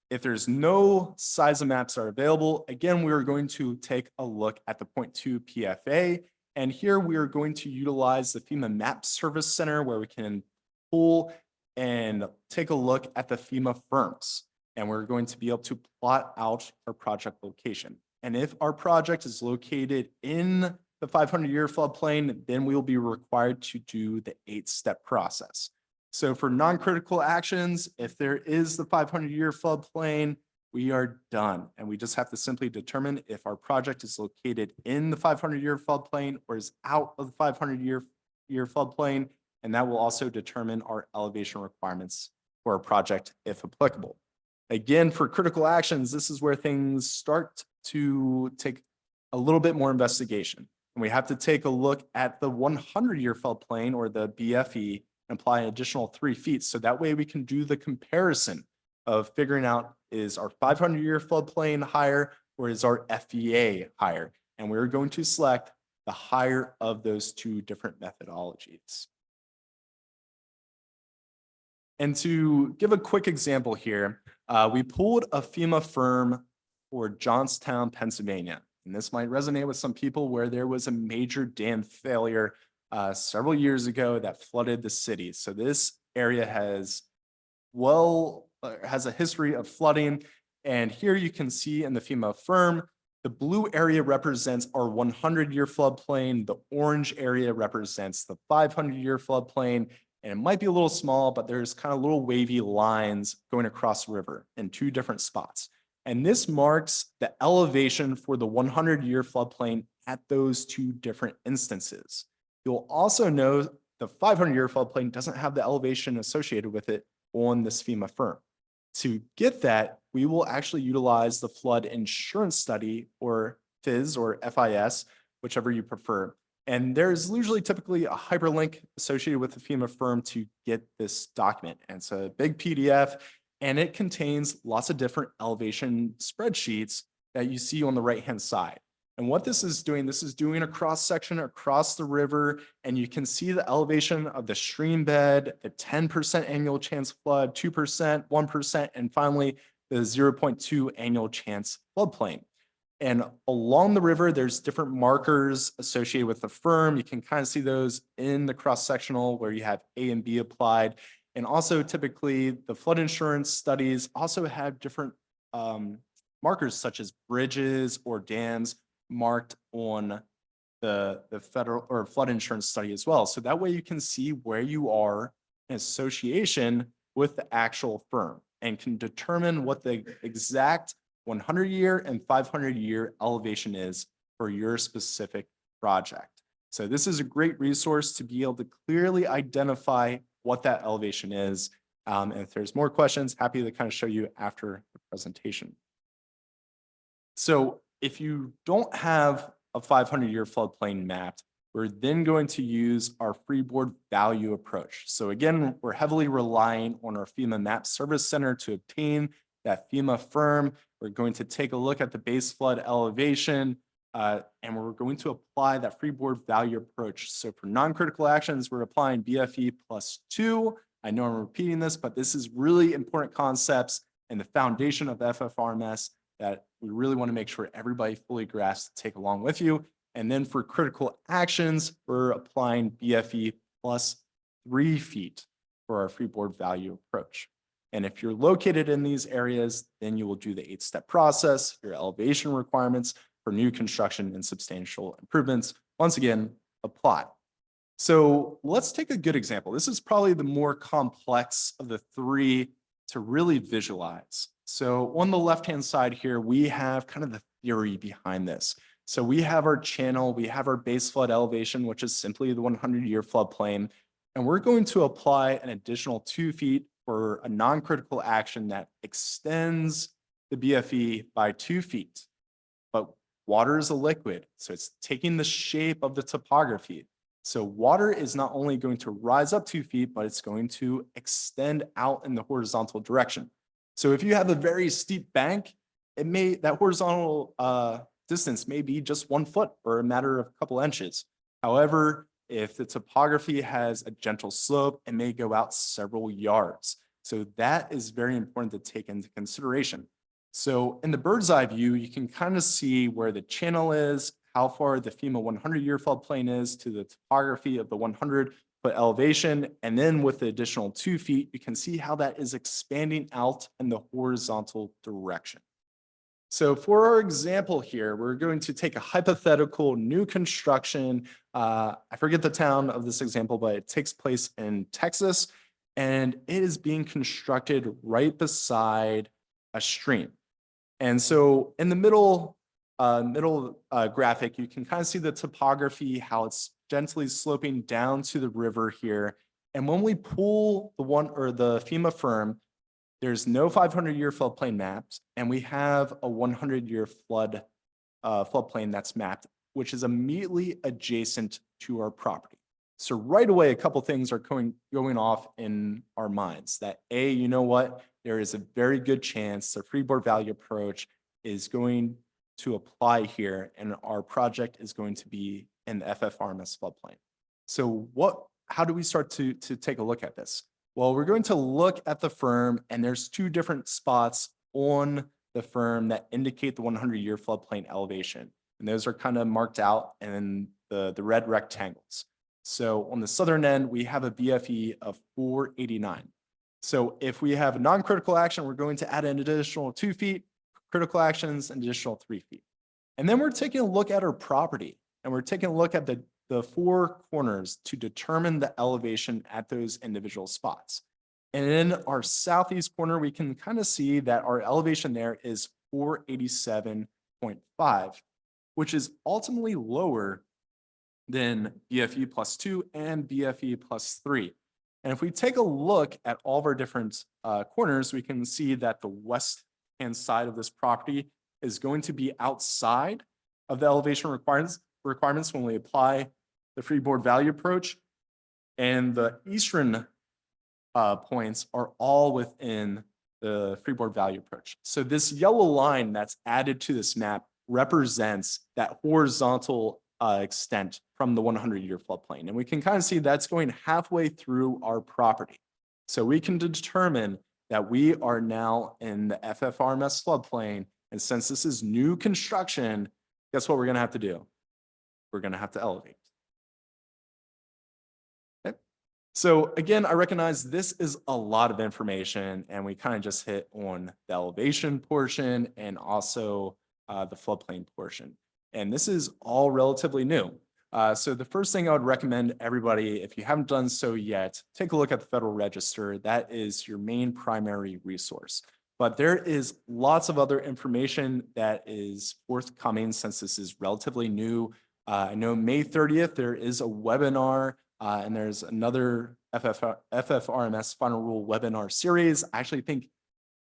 if there's no CISA maps are available, again, we are going to take a look at the point 2 PFA. And here we are going to utilize the FEMA Map Service Center where we can pull and take a look at the FEMA firms. And we're going to be able to plot out our project location. And if our project is located in the 500-year floodplain, then we will be required to do the 8-step process. So for non-critical actions, if there is the 500-year floodplain, we are done. And we just have to simply determine if our project is located in the 500-year floodplain or is out of the 500-year floodplain. And that will also determine our elevation requirements for a project if applicable. Again, for critical actions, this is where things start to take a little bit more investigation. And we have to take a look at the 100-year floodplain or the BFE and apply an additional 3 feet. So that way we can do the comparison of figuring out, is our 500-year floodplain higher or is our FEA higher? And we're going to select the higher of those 2 different methodologies. And to give a quick example here, we pulled a FEMA firm for Johnstown, Pennsylvania. And this might resonate with some people where there was a major dam failure several years ago that flooded the city. So this area has a history of flooding. And here you can see in the FEMA firm, the blue area represents our 100-year floodplain. The orange area represents the 500-year floodplain. And it might be a little small, but there's kind of little wavy lines going across the river in 2 different spots. And this marks the elevation for the 100-year floodplain at those 2 different instances. You'll also know the 500-year floodplain doesn't have the elevation associated with it on this FEMA firm. To get that, we will actually utilize the flood insurance study, or FIS or FIS, whichever you prefer. And there's usually typically a hyperlink associated with the FEMA firm to get this document. And it's a big PDF, and it contains lots of different elevation spreadsheets that you see on the right-hand side. And what this is doing a cross-section across the river, and you can see the elevation of the stream bed, the 10% annual chance flood, 2%, 1%, and finally the 0.2 annual chance floodplain. And along the river, there's different markers associated with the firm. You can kind of see those in the cross-sectional where you have A and B applied. And also typically the flood insurance studies also have different markers such as bridges or dams marked on the federal or flood insurance study as well. So that way you can see where you are in association with the actual firm and can determine what the exact 100-year and 500-year elevation is for your specific project. So this is a great resource to be able to clearly identify what that elevation is. And if there's more questions, happy to kind of show you after the presentation. So if you don't have a 500-year floodplain mapped, we're then going to use our freeboard value approach. So again, we're heavily relying on our FEMA Map Service Center to obtain that FEMA firm. We're going to take a look at the base flood elevation, and we're going to apply that freeboard value approach. So for non-critical actions, we're applying BFE +2. I know I'm repeating this, but this is really important concepts and the foundation of FFRMS. that we really want to make sure everybody fully grasps to take along with you. And then for critical actions, we're applying BFE plus 3 feet for our freeboard value approach. And if you're located in these areas, then you will do the 8-step process, your elevation requirements for new construction and substantial improvements. Once again, apply. So let's take a good example. This is probably the more complex of the 3 to really visualize. So on the left-hand side here, we have kind of the theory behind this. So we have our channel, we have our base flood elevation, which is simply the 100-year floodplain. And we're going to apply an additional 2 feet for a non-critical action that extends the BFE by 2 feet. But water is a liquid, so it's taking the shape of the topography. So water is not only going to rise up 2 feet, but it's going to extend out in the horizontal direction. So if you have a very steep bank, that horizontal distance may be just 1 foot or a matter of a couple inches. However, if the topography has a gentle slope, it may go out several yards. So that is very important to take into consideration. So in the bird's eye view, you can kind of see where the channel is, how far the FEMA 100-year floodplain is to the topography of the 100-foot elevation. And then with the additional 2 feet, you can see how that is expanding out in the horizontal direction. So for our example here, we're going to take a hypothetical new construction. I forget the town of this example, but it takes place in Texas, and it is being constructed right beside a stream. And so in the middle graphic, you can kind of see the topography, how it's gently sloping down to the river here. And when we pull the FEMA firm, there's no 500-year floodplain maps, and we have a 100-year floodplain that's mapped, which is immediately adjacent to our property. So right away, a couple things are going off in our minds that A, you know what, there is a very good chance the freeboard value approach is going to apply here, and our project is going to be in the FFRMS floodplain. So how do we start to take a look at this? Well, we're going to look at the firm, and there's 2 different spots on the firm that indicate the 100-year floodplain elevation. And those are kind of marked out in the red rectangles. So on the southern end, we have a BFE of 489. So if we have a non-critical action, we're going to add an additional 2 feet, critical actions, an additional 3 feet. And then we're taking a look at our property, and we're taking a look at the 4 corners to determine the elevation at those individual spots. And in our southeast corner, we can kind of see that our elevation there is 487.5, which is ultimately lower than BFE plus 2 and BFE plus 3. And if we take a look at all of our different corners, we can see that the west-hand side of this property is going to be outside of the elevation requirements when we apply the freeboard value approach, and the eastern points are all within the freeboard value approach. So this yellow line that's added to this map represents that horizontal extent from the 100-year floodplain. And we can kind of see that's going halfway through our property. So we can determine that we are now in the FFRMS floodplain. And since this is new construction, guess what we're going to have to do? We're going to have to elevate. So again, I recognize this is a lot of information, and we kind of just hit on the elevation portion and also the floodplain portion. And this is all relatively new. So the first thing I would recommend everybody, if you haven't done so yet, take a look at the Federal Register. That is your main primary resource. But there is lots of other information that is forthcoming since this is relatively new. I know May 30th, there is a webinar. And there's another FFRMS Final Rule webinar series. I actually think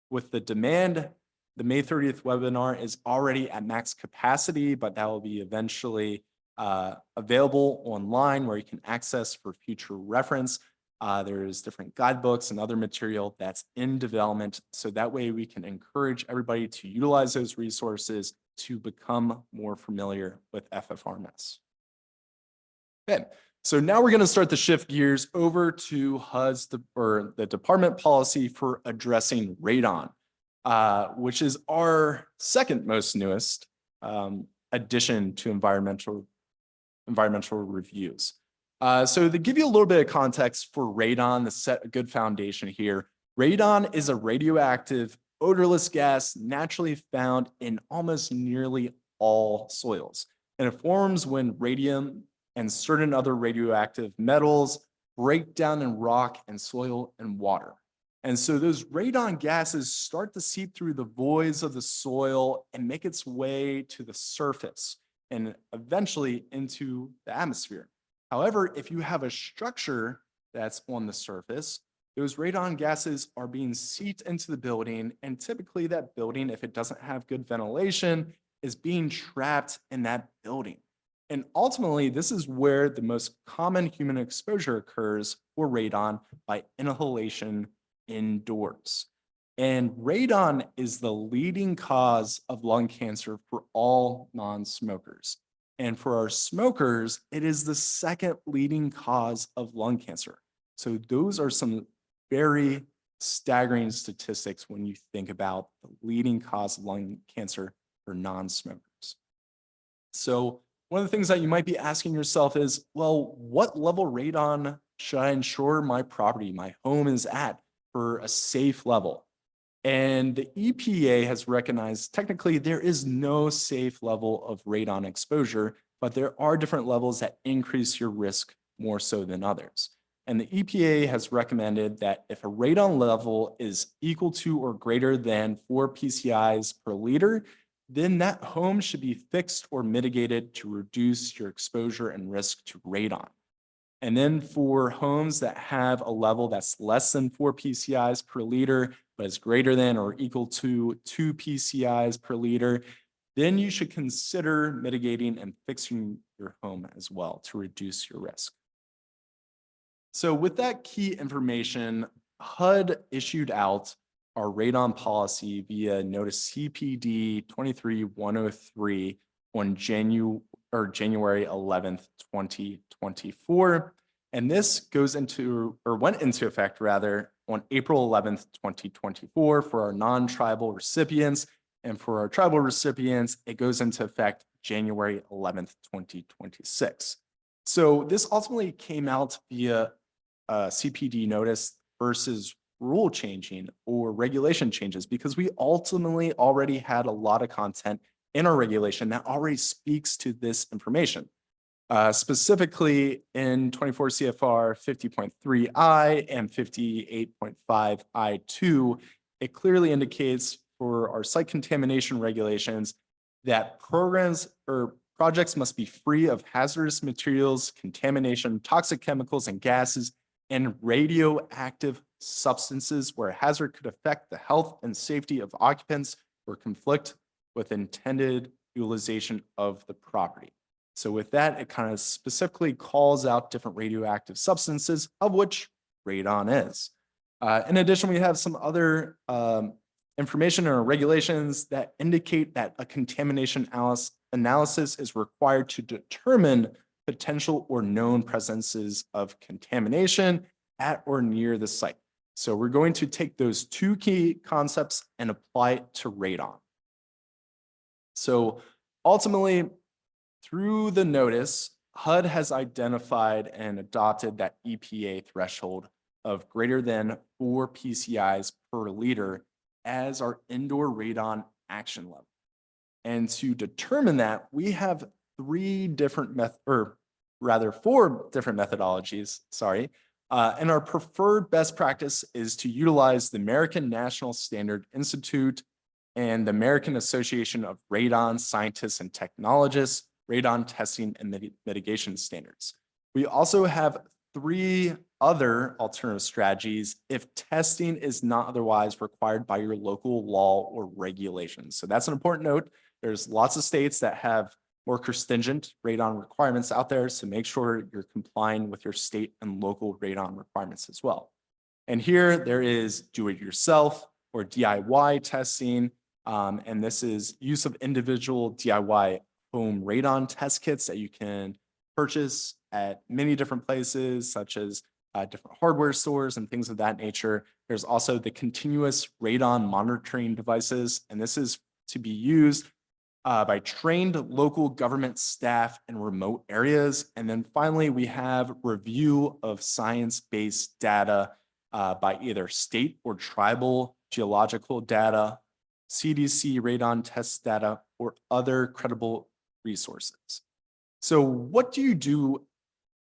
with the demand, the May 30th webinar is already at max capacity, but that will be eventually available online where you can access for future reference. There's different guidebooks and other material that's in development. So that way we can encourage everybody to utilize those resources to become more familiar with FFRMS. Okay. So now we're going to start to shift gears over to HUD's, the department policy for addressing radon. which is our second most newest addition to environmental reviews. So to give you a little bit of context for radon, to set a good foundation here, radon is a radioactive, odorless gas naturally found in almost nearly all soils. And it forms when radium and certain other radioactive metals break down in rock and soil and water. And so those radon gases start to seep through the voids of the soil and make its way to the surface and eventually into the atmosphere. However, if you have a structure that's on the surface, those radon gases are being seeped into the building, and typically that building, if it doesn't have good ventilation, is being trapped in that building. And ultimately, this is where the most common human exposure occurs for radon by inhalation indoors. And radon is the leading cause of lung cancer for all non-smokers. And for our smokers, it is the second leading cause of lung cancer. So those are some very staggering statistics when you think about the leading cause of lung cancer for non-smokers. So one of the things that you might be asking yourself is, well, what level radon should I ensure my property, my home is at for a safe level? And the EPA has recognized technically there is no safe level of radon exposure, but there are different levels that increase your risk more so than others. And the EPA has recommended that if a radon level is equal to or greater than 4 PCIs per liter, then that home should be fixed or mitigated to reduce your exposure and risk to radon. And then for homes that have a level that's less than 4 PCIs per liter, but is greater than or equal to 2 PCIs per liter, then you should consider mitigating and fixing your home as well to reduce your risk. So with that key information, HUD issued out our radon policy via notice CPD 23103 on January 11th, 2024. And this goes into, or went into effect rather, on April 11th, 2024 for our non-tribal recipients. And for our tribal recipients, it goes into effect January 11th, 2026. So this ultimately came out via CPD notice versus rule changing or regulation changes, because we ultimately already had a lot of content in our regulation that already speaks to this information. Specifically in 24 CFR 50.3I and 58.5I2, it clearly indicates for our site contamination regulations that programs or projects must be free of hazardous materials, contamination, toxic chemicals and gases, and radioactive substances where a hazard could affect the health and safety of occupants or conflict with intended utilization of the property. So with that, it kind of specifically calls out different radioactive substances, of which radon is. In addition, we have some other information or regulations that indicate that a contamination analysis is required to determine potential or known presences of contamination at or near the site. So we're going to take those two key concepts and apply it to radon. So ultimately, through the notice, HUD has identified and adopted that EPA threshold of greater than 4 PCIs per liter as our indoor radon action level. And to determine that, we have four different methodologies, and our preferred best practice is to utilize the American National Standard Institute and the American Association of Radon Scientists and Technologists, radon testing and mitigation standards. We also have 3 other alternative strategies if testing is not otherwise required by your local law or regulations. So that's an important note. There's lots of states that have more stringent radon requirements out there, so make sure you're complying with your state and local radon requirements as well. And here there is do-it-yourself or DIY testing, and this is use of individual DIY home radon test kits that you can purchase at many different places, such as different hardware stores and things of that nature. There's also the continuous radon monitoring devices, and this is to be used by trained local government staff in remote areas. And then finally, we have review of science-based data by either state or tribal geological data, CDC radon test data, or other credible resources. So what do you do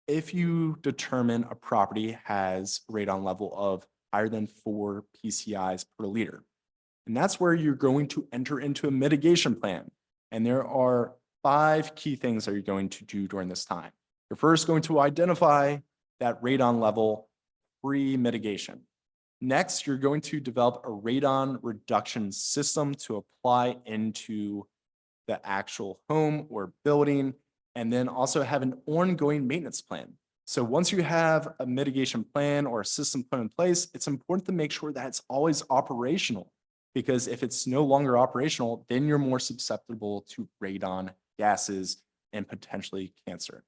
if you determine a property has radon level of higher than 4 PCIs per liter? And that's where you're going to enter into a mitigation plan. And there are 5 key things that you're going to do during this time. You're first going to identify that radon level pre-mitigation. Next, you're going to develop a radon reduction system to apply into the actual home or building, and then also have an ongoing maintenance plan. So once you have a mitigation plan or a system put in place, it's important to make sure that it's always operational, because if it's no longer operational, then you're more susceptible to radon gases and potentially cancer.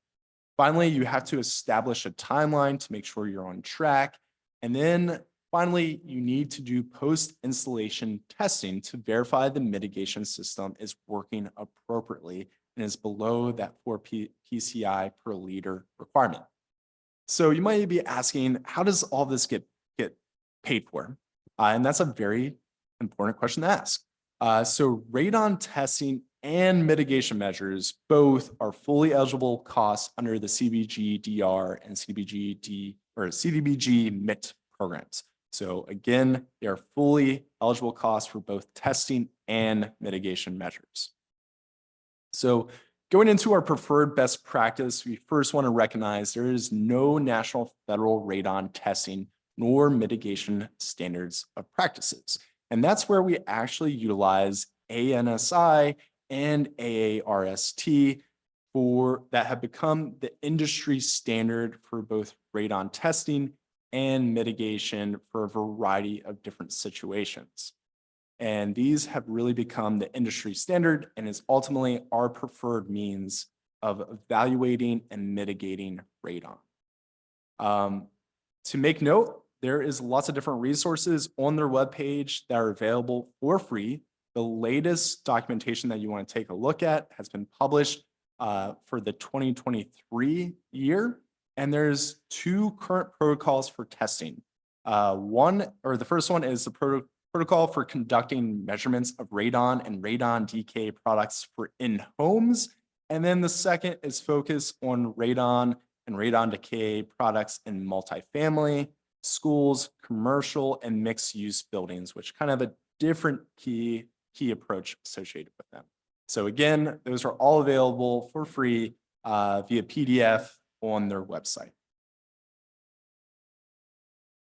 Finally, you have to establish a timeline to make sure you're on track. And then finally, you need to do post-installation testing to verify the mitigation system is working appropriately and is below that 4 PCI per liter requirement. So you might be asking, how does all this get paid for? And that's a very important question to ask. So radon testing and mitigation measures both are fully eligible costs under the CDBG-DR and CDBG-MIT programs. So again, they are fully eligible costs for both testing and mitigation measures. So going into our preferred best practice, we first want to recognize there is no national federal radon testing nor mitigation standards of practices. And that's where we actually utilize ANSI and AARST that have become the industry standard for both radon testing and mitigation for a variety of different situations. And these have really become the industry standard and is ultimately our preferred means of evaluating and mitigating radon. To make note, there is lots of different resources on their webpage that are available for free. The latest documentation that you want to take a look at has been published for the 2023 year. And there's 2 current protocols for testing. The first one is the protocol for conducting measurements of radon and radon decay products for in-homes. And then the second is focused on radon and radon decay products in multifamily, schools, commercial, and mixed-use buildings, which kind of have a different key approach associated with them. So again, those are all available for free via PDF on their website.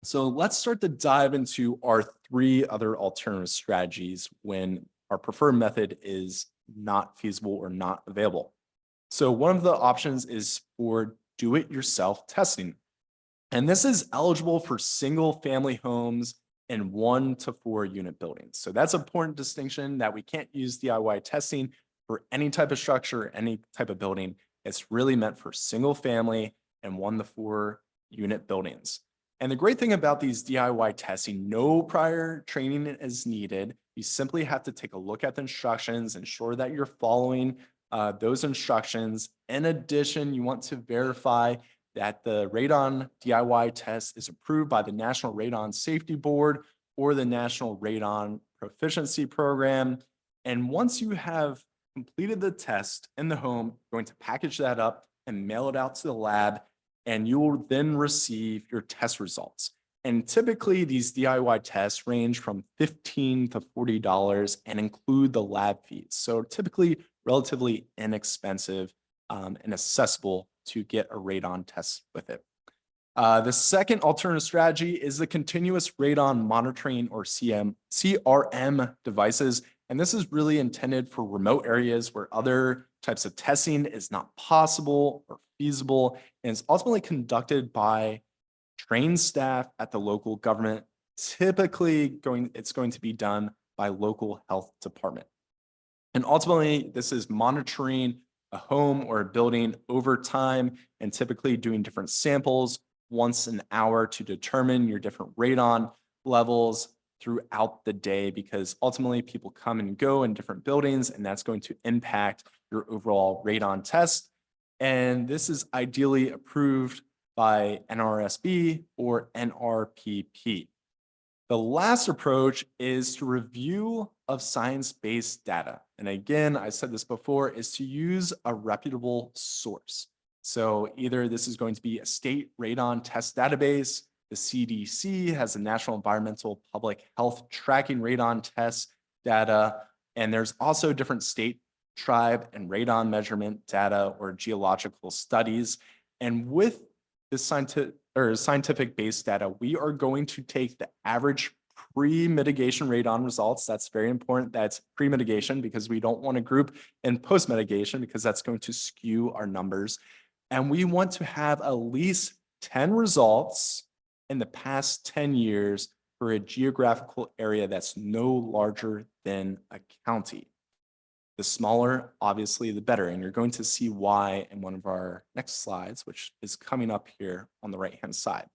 So let's start to dive into our 3 other alternative strategies when our preferred method is not feasible or not available. So one of the options is for do-it-yourself testing. And this is eligible for single-family homes and 1 to 4 unit buildings. So that's an important distinction, that we can't use DIY testing for any type of structure, any type of building. It's really meant for single family and 1 to 4 unit buildings. And the great thing about these DIY testing, no prior training is needed. You simply have to take a look at the instructions, ensure that you're following those instructions. In addition, you want to verify that the radon DIY test is approved by the National Radon Safety Board or the National Radon Proficiency Program. And once you have completed the test in the home, you're going to package that up and mail it out to the lab, and you will then receive your test results. And typically these DIY tests range from $15 to $40 and include the lab fees. So typically relatively inexpensive and accessible to get a radon test with it. The second alternative strategy is the continuous radon monitoring, or CRM devices. And this is really intended for remote areas where other types of testing is not possible or feasible, and it's ultimately conducted by trained staff at the local government. Typically, it's going to be done by local health department. And ultimately, this is monitoring a home or a building over time and typically doing different samples once an hour to determine your different radon levels throughout the day, because ultimately people come and go in different buildings, and that's going to impact your overall radon test. And this is ideally approved by NRSB or NRPP. The last approach is to review of science-based data. And again, I said this before, is to use a reputable source. So either this is going to be a state radon test database, the CDC has a National Environmental Public Health Tracking Radon Test data, and there's also different state, tribe, and radon measurement data or geological studies. And with this scientific-based data, we are going to take the average pre-mitigation radon results. That's very important. That's pre-mitigation, because we don't want to group in post-mitigation, because that's going to skew our numbers. And we want to have at least 10 results in the past 10 years for a geographical area that's no larger than a county. The smaller, obviously, the better. And you're going to see why in one of our next slides, which is coming up here on the right-hand side.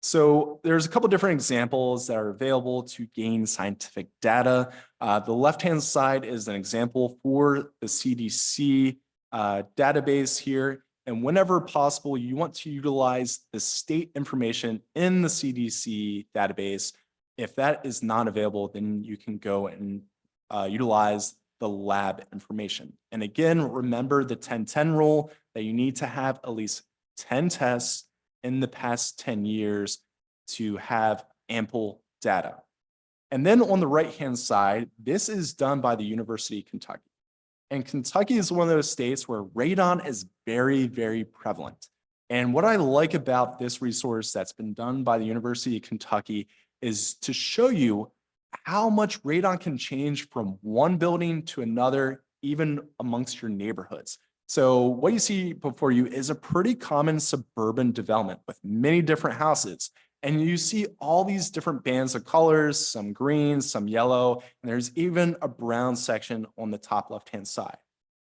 So there's a couple different examples that are available to gain scientific data. The left-hand side is an example for the CDC database here. And whenever possible, you want to utilize the state information in the CDC database. If that is not available, then you can go and utilize the lab information. And again, remember the 10-10 rule, that you need to have at least 10 tests in the past 10 years to have ample data. And then on the right-hand side, this is done by the University of Kentucky. And Kentucky is one of those states where radon is very, very prevalent. And what I like about this resource that's been done by the University of Kentucky is to show you how much radon can change from one building to another, even amongst your neighborhoods. So what you see before you is a pretty common suburban development with many different houses. And you see all these different bands of colors, some green, some yellow, and there's even a brown section on the top left-hand side.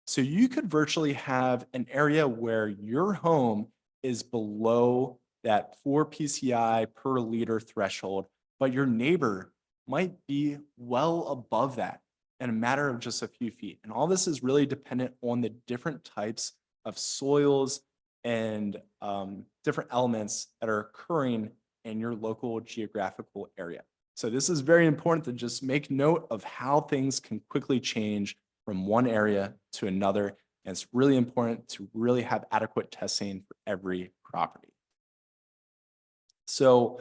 So you could virtually have an area where your home is below that 4 PCI per liter threshold, but your neighbor might be well above that in a matter of just a few feet. And all this is really dependent on the different types of soils and different elements that are occurring in your local geographical area. So this is very important to just make note of how things can quickly change from one area to another. And it's really important to really have adequate testing for every property. So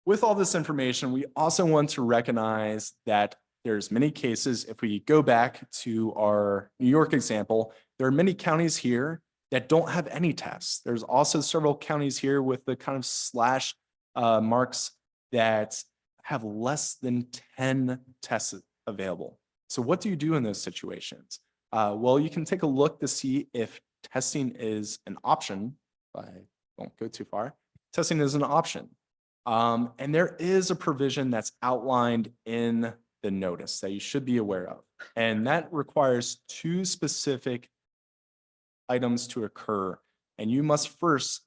with all this information, we also want to recognize that there's many cases. If we go back to our New York example, there are many counties here that don't have any tests. There's also several counties here with the kind of slash marks that have less than 10 tests available. So what do you do in those situations? Well, you can take a look to see if testing is an option. I won't go too far. Testing is an option. And there is a provision that's outlined in the notice that you should be aware of. And that requires 2 specific items to occur. And you must first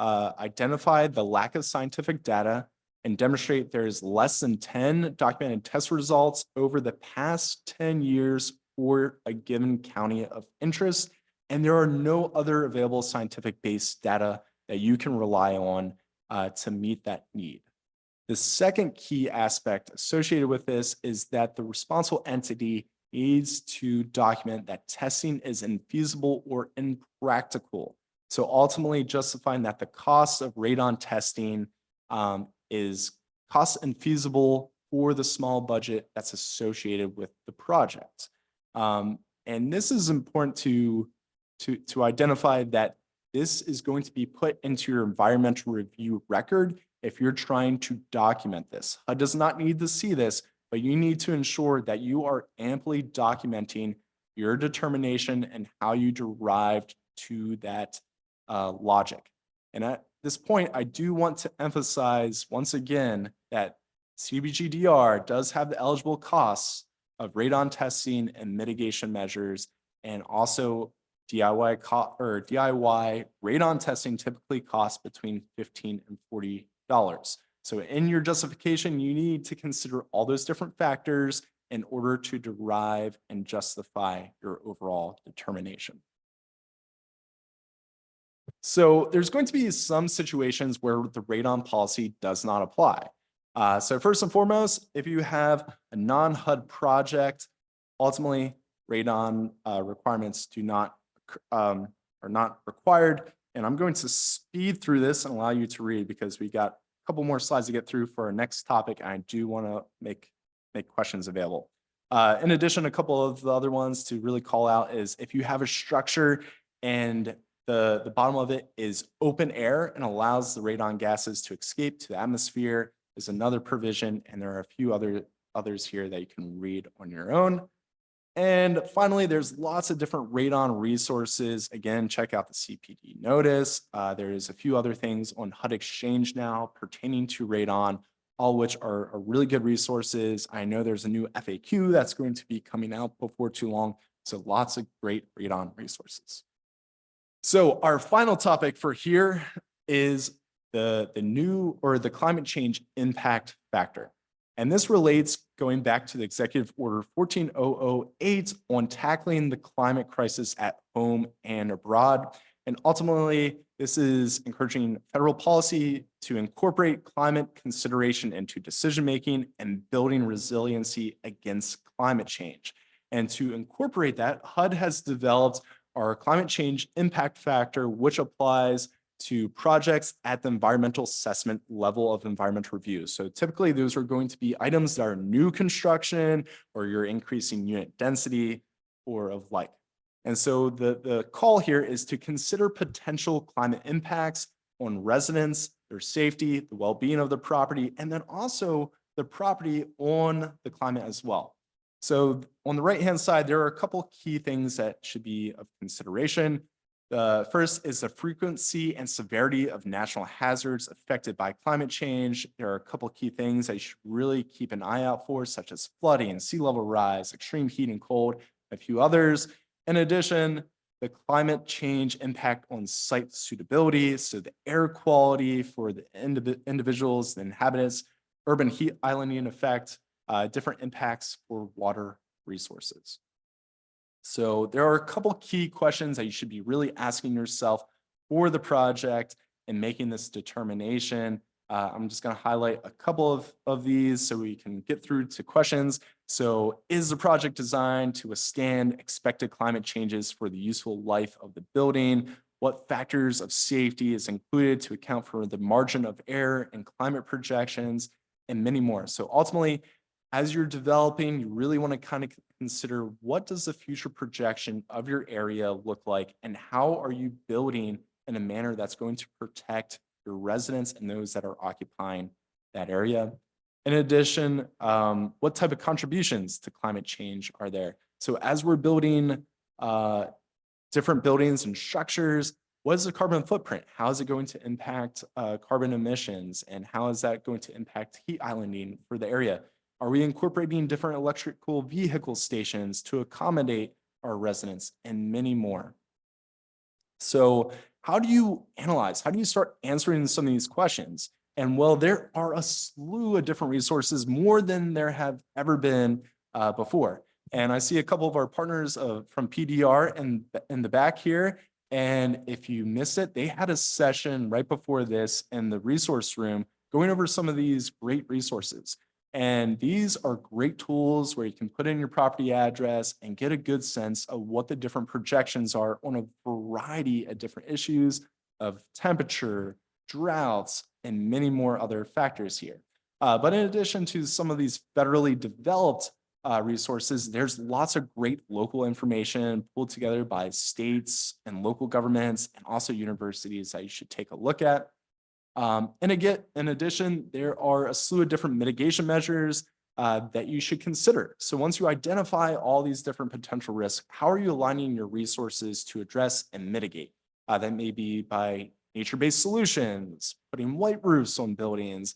identify the lack of scientific data and demonstrate there is less than 10 documented test results over the past 10 years for a given county of interest. And there are no other available scientific-based data that you can rely on to meet that need. The second key aspect associated with this is that the responsible entity needs to document that testing is infeasible or impractical. So ultimately justifying that the cost of radon testing is cost infeasible for the small budget that's associated with the project. And this is important to identify that this is going to be put into your environmental review record if you're trying to document this. HUD does not need to see this, but you need to ensure that you are amply documenting your determination and how you derived to that logic. And at this point, I do want to emphasize once again that CDBG-DR does have the eligible costs of radon testing and mitigation measures, and also DIY radon testing typically costs between $15 and $40. So in your justification, you need to consider all those different factors in order to derive and justify your overall determination. So there's going to be some situations where the radon policy does not apply. So first and foremost, if you have a non-HUD project, ultimately radon requirements are not required. And I'm going to speed through this and allow you to read because we got a couple more slides to get through for our next topic. And I do want to make questions available. In addition, a couple of the other ones to really call out is if you have a structure and the bottom of it is open air and allows the radon gases to escape to the atmosphere is another provision. And there are a few others here that you can read on your own. And finally, there's lots of different radon resources. Again, check out the CPD notice. There's a few other things on HUD Exchange now pertaining to radon, all which are really good resources. I know there's a new FAQ that's going to be coming out before too long. So lots of great radon resources. So our final topic for here is the climate change impact factor. And this relates going back to the Executive Order 14008 on tackling the climate crisis at home and abroad. And ultimately, this is encouraging federal policy to incorporate climate consideration into decision-making and building resiliency against climate change. And to incorporate that, HUD has developed our climate change impact factor, which applies to projects at the environmental assessment level of environmental review. So typically those are going to be items that are new construction or you're increasing unit density or of like. And so the call here is to consider potential climate impacts on residents, their safety, the well-being of the property, and then also the property on the climate as well. So on the right-hand side, there are a couple key things that should be of consideration. The first is the frequency and severity of national hazards affected by climate change. There are a couple key things that you should really keep an eye out for, such as flooding, sea level rise, extreme heat and cold, a few others. In addition, the climate change impact on site suitability, so the air quality for the individuals, the inhabitants, urban heat islanding effect, different impacts for water resources. So there are a couple key questions that you should be really asking yourself for the project and making this determination. I'm just going to highlight a couple of these so we can get through to questions. So is the project designed to withstand expected climate changes for the useful life of the building? What factors of safety is included to account for the margin of error and climate projections, and many more. So ultimately, as you're developing, you really want to kind of consider what does the future projection of your area look like and how are you building in a manner that's going to protect your residents and those that are occupying that area. In addition, what type of contributions to climate change are there? So as we're building different buildings and structures, what is the carbon footprint? How is it going to impact carbon emissions? And how is that going to impact heat islanding for the area? Are we incorporating different electrical vehicle stations to accommodate our residents and many more? So how do you analyze? How do you start answering some of these questions? And well, there are a slew of different resources, more than there have ever been before. And I see a couple of our partners from PDR in the back here. And if you missed it, they had a session right before this in the resource room going over some of these great resources. And these are great tools where you can put in your property address and get a good sense of what the different projections are on a variety of different issues of temperature, droughts, and many more other factors here. But in addition to some of these federally developed resources, there's lots of great local information pulled together by states and local governments and also universities that you should take a look at. And again, in addition, there are a slew of different mitigation measures that you should consider. So once you identify all these different potential risks, how are you aligning your resources to address and mitigate? That may be by nature-based solutions, putting white roofs on buildings,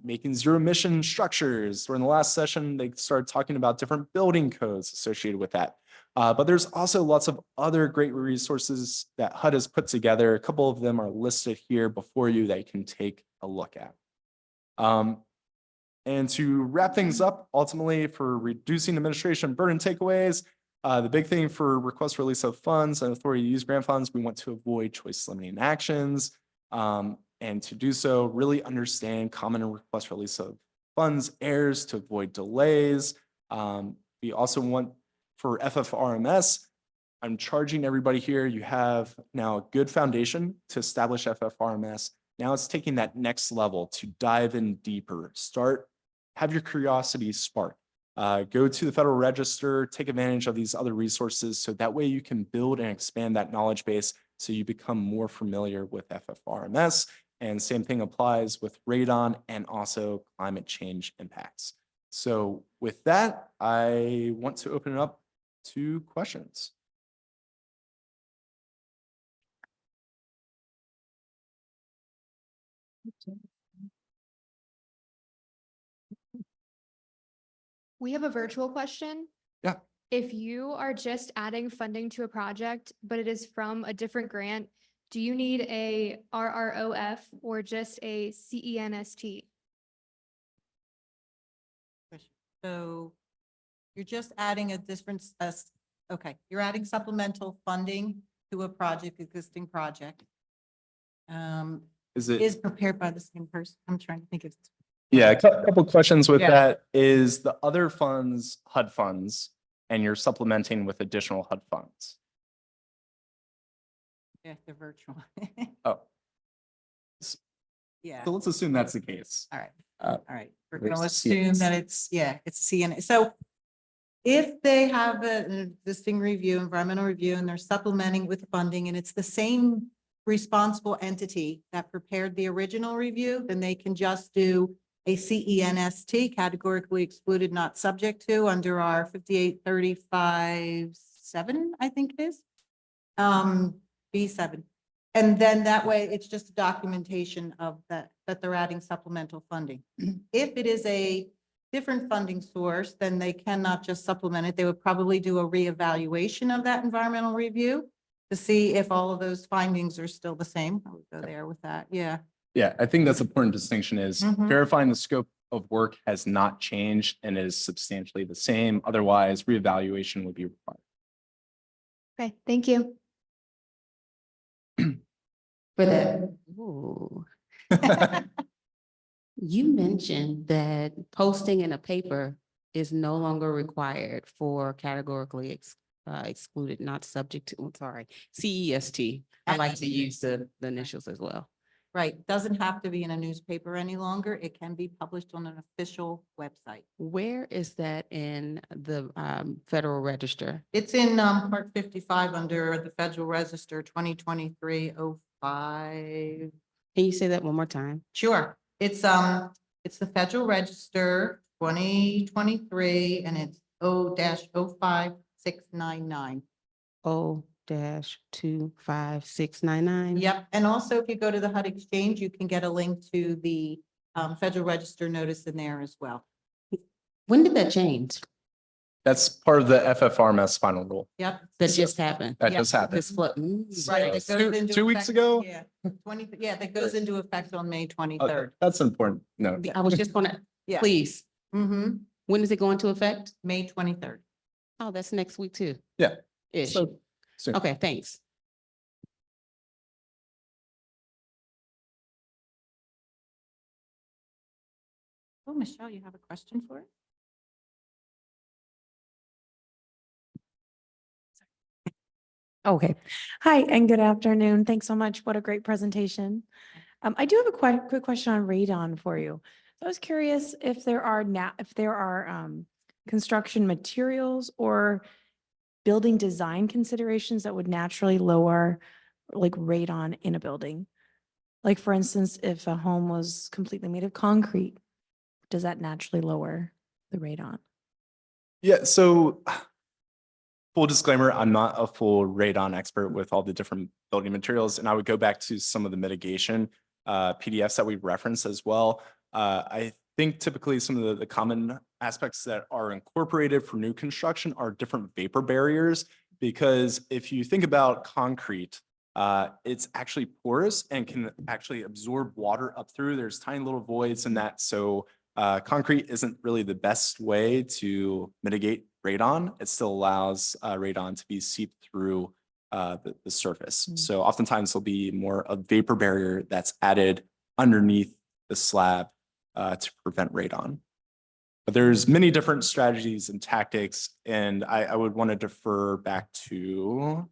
making zero emission structures. Or in the last session, they started talking about different building codes associated with that. But there's also lots of other great resources that HUD has put together. A couple of them are listed here before you that you can take a look at. And to wrap things up, ultimately for reducing administration burden takeaways, the big thing for request for release of funds and authority to use grant funds, we want to avoid choice limiting actions. And to do so, really understand common request for release of funds errors to avoid delays. We also want for FFRMS, I'm charging everybody here, you have now a good foundation to establish FFRMS. Now it's taking that next level to dive in deeper, have your curiosity spark. Go to the Federal Register, take advantage of these other resources so that way you can build and expand that knowledge base so you become more familiar with FFRMS. And same thing applies with radon and also climate change impacts. So with that, I want to open it up to questions. We have a virtual question. Yeah. If you are just adding funding to a project, but it is from a different grant, do you need a RROF or just a CENST? So you're just adding a different, okay, you're adding supplemental funding to a project, existing project. Is prepared by the same person. I'm trying to think of. Yeah, a couple questions with Yeah. that. Is the other funds HUD funds and you're supplementing with additional HUD funds? Yeah, they're virtual. Oh, Yeah, so let's assume that's the case. all right, Uh, all right. We're there's gonna assume CS. that it's CN. So if they have an existing review, environmental review, and they're supplementing with funding, and it's the same responsible entity that prepared the original review, then they can just do a CENST, categorically excluded, not subject to, under our 5835-7, I think it is. B7. And then that way, it's just documentation of that they're adding supplemental funding. If it is a different funding source, then they cannot just supplement it. They would probably do a reevaluation of that environmental review to see if all of those findings are still the same. I would go there with that. Yeah. Yeah, I think that's an important distinction is verifying the scope of work has not changed and is substantially the same. Otherwise, reevaluation would be required. Okay, thank you. For that. Ooh. You mentioned that posting in a paper is no longer required for categorically excluded, not subject to, I'm sorry, CEST. I like to use the initials as well. Right. Doesn't have to be in a newspaper any longer. It can be published on an official website. Where is that in the Federal Register? It's in Part 55 under the Federal Register 2023-05. Can you say that one more time? Sure. It's the Federal Register 2023 and it's O-05699. O-25699. Yep. And also if you go to the HUD Exchange, you can get a link to the Federal Register notice in there as well. When did that change? That's part of the FFRMS final rule. Yep. That just happened. That Yeah. just happened. This flood. Right. That goes into 2 weeks effect- ago? Yeah. 20, yeah, that goes into effect on May Okay, 23rd. that's important. No, I was just gonna, Yeah. please, Mm-hmm. when is it going to effect? May 23rd. Oh, that's next week too. Yeah. Ish. so soon. Okay, thanks. Oh, Michelle, you have a question for it? Okay. Hi, and good afternoon. Thanks so much. What a great presentation. I do have a quick question on radon for you. I was curious if there are construction materials or building design considerations that would naturally lower like radon in a building. Like for instance, if a home was completely made of concrete, does that naturally lower the radon? Yeah, so full disclaimer, I'm not a full radon expert with all the different building materials, and I would go back to some of the mitigation PDFs that we referenced as well. I think typically some of the common aspects that are incorporated for new construction are different vapor barriers, because if you think about concrete, it's actually porous and can actually absorb water up through. There's tiny little voids in that. So concrete isn't really the best way to mitigate radon. It still allows radon to be seeped through the surface. So oftentimes there'll be more a vapor barrier that's added underneath the slab to prevent radon. But there's many different strategies and tactics, and I would want to defer back to,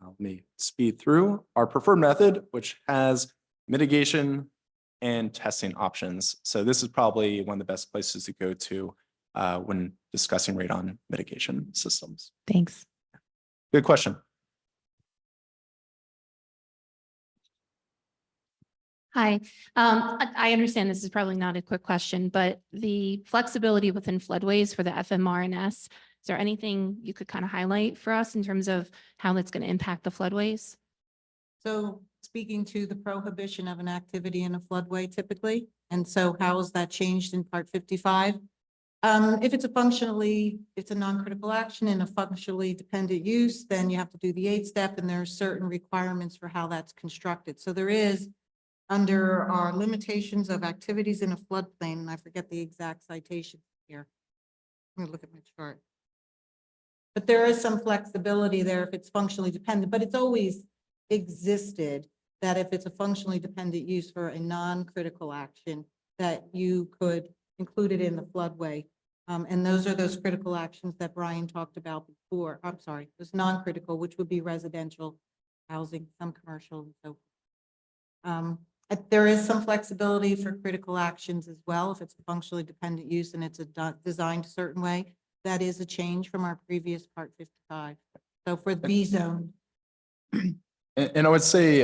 let me speed through our preferred method, which has mitigation and testing options. So this is probably one of the best places to go to when discussing radon mitigation systems. Thanks. Good question. Hi, I understand this is probably not a quick question, but the flexibility within floodways for the FMRNS, is there anything you could kind of highlight for us in terms of how that's going to impact the floodways? So speaking to the prohibition of an activity in a floodway typically, and so how is that changed in Part 55? If it's a non-critical action and a functionally dependent use, then you have to do the 8th step, and there are certain requirements for how that's constructed. So there is, under our limitations of activities in a floodplain, and I forget the exact citation here. Let me look at my chart. But there is some flexibility there if it's functionally dependent, but it's always existed that if it's a functionally dependent use for a non-critical action, that you could include it in the floodway. And those are those critical actions that Brian talked about before. I'm sorry, those non-critical, which would be residential housing, some commercial and so forth. There is some flexibility for critical actions as well. If it's a functionally dependent use and it's designed a certain way, that is a change from our previous Part 55. So for the B zone. And I would say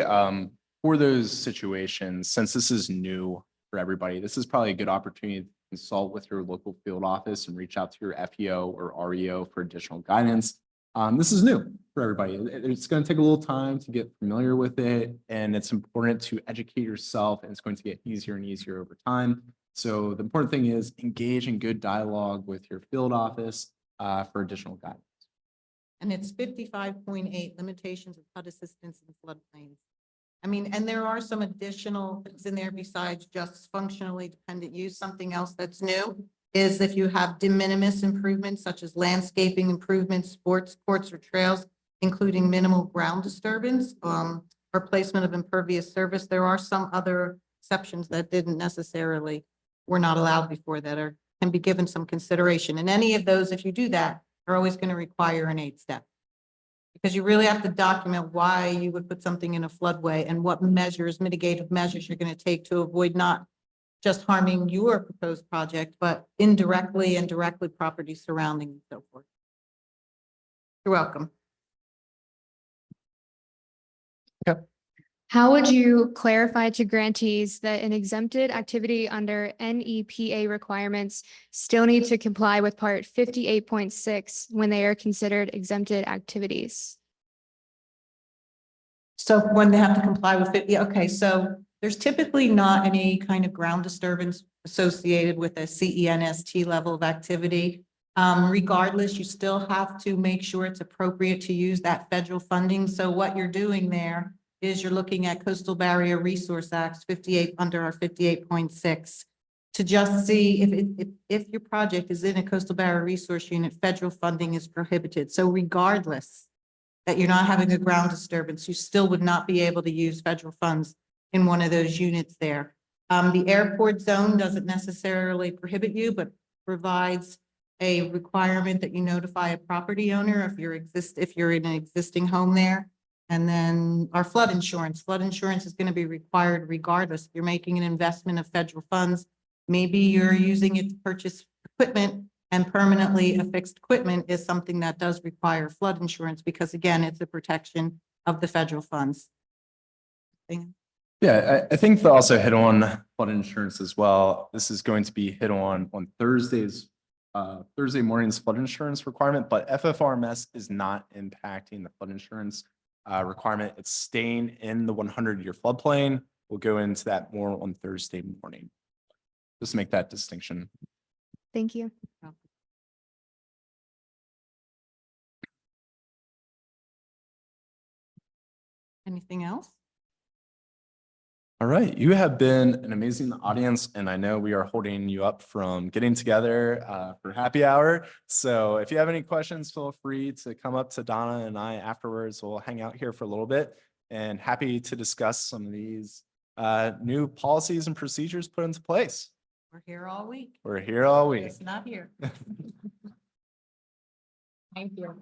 for those situations, since this is new for everybody, this is probably a good opportunity to consult with your local field office and reach out to your FEO or REO for additional guidance. This is new for everybody. It's going to take a little time to get familiar with it, and it's important to educate yourself, and it's going to get easier and easier over time. So the important thing is engage in good dialogue with your field office for additional guidance. And it's 55.8 limitations of HUD assistance in floodplains. I mean, and there are some additional things in there besides just functionally dependent use. Something else that's new is if you have de minimis improvements such as landscaping improvements, sports courts or trails, including minimal ground disturbance, or placement of impervious surface. There are some other exceptions that were not allowed before that can be given some consideration. And any of those, if you do that, are always going to require an 8th step. Because you really have to document why you would put something in a floodway and what mitigative measures you're going to take to avoid not just harming your proposed project, but indirectly and directly property surrounding and so forth. You're welcome. How would you clarify to grantees that an exempted activity under NEPA requirements still need to comply with Part 58.6 when they are considered exempted activities? So when they have to comply with it, yeah, okay, so there's typically not any kind of ground disturbance associated with a CENST level of activity. Regardless, you still have to make sure it's appropriate to use that federal funding. So what you're doing there is you're looking at Coastal Barrier Resource Act 58 under our 58.6 to just see if your project is in a coastal barrier resource unit, federal funding is prohibited. So regardless that you're not having a ground disturbance, you still would not be able to use federal funds in one of those units there. The airport zone doesn't necessarily prohibit you, but provides a requirement that you notify a property owner if you're in an existing home there. And then our flood insurance is going to be required regardless. If you're making an investment of federal funds, maybe you're using it to purchase equipment, and permanently affixed equipment is something that does require flood insurance because again, it's a protection of the federal funds. Yeah, I think they'll also hit on flood insurance as well. This is going to be hit on Thursday morning's flood insurance requirement, but FFRMS is not impacting the flood insurance requirement. It's staying in the 100-year floodplain. We'll go into that more on Thursday morning. Just make that distinction. Thank you. Anything else? All right, you have been an amazing audience, and I know we are holding you up from getting together for happy hour. So if you have any questions, feel free to come up to Donna and I afterwards. We'll hang out here for a little bit and happy to discuss some of these new policies and procedures put into place. We're here all week. We're here all week. It's not here. Thank you.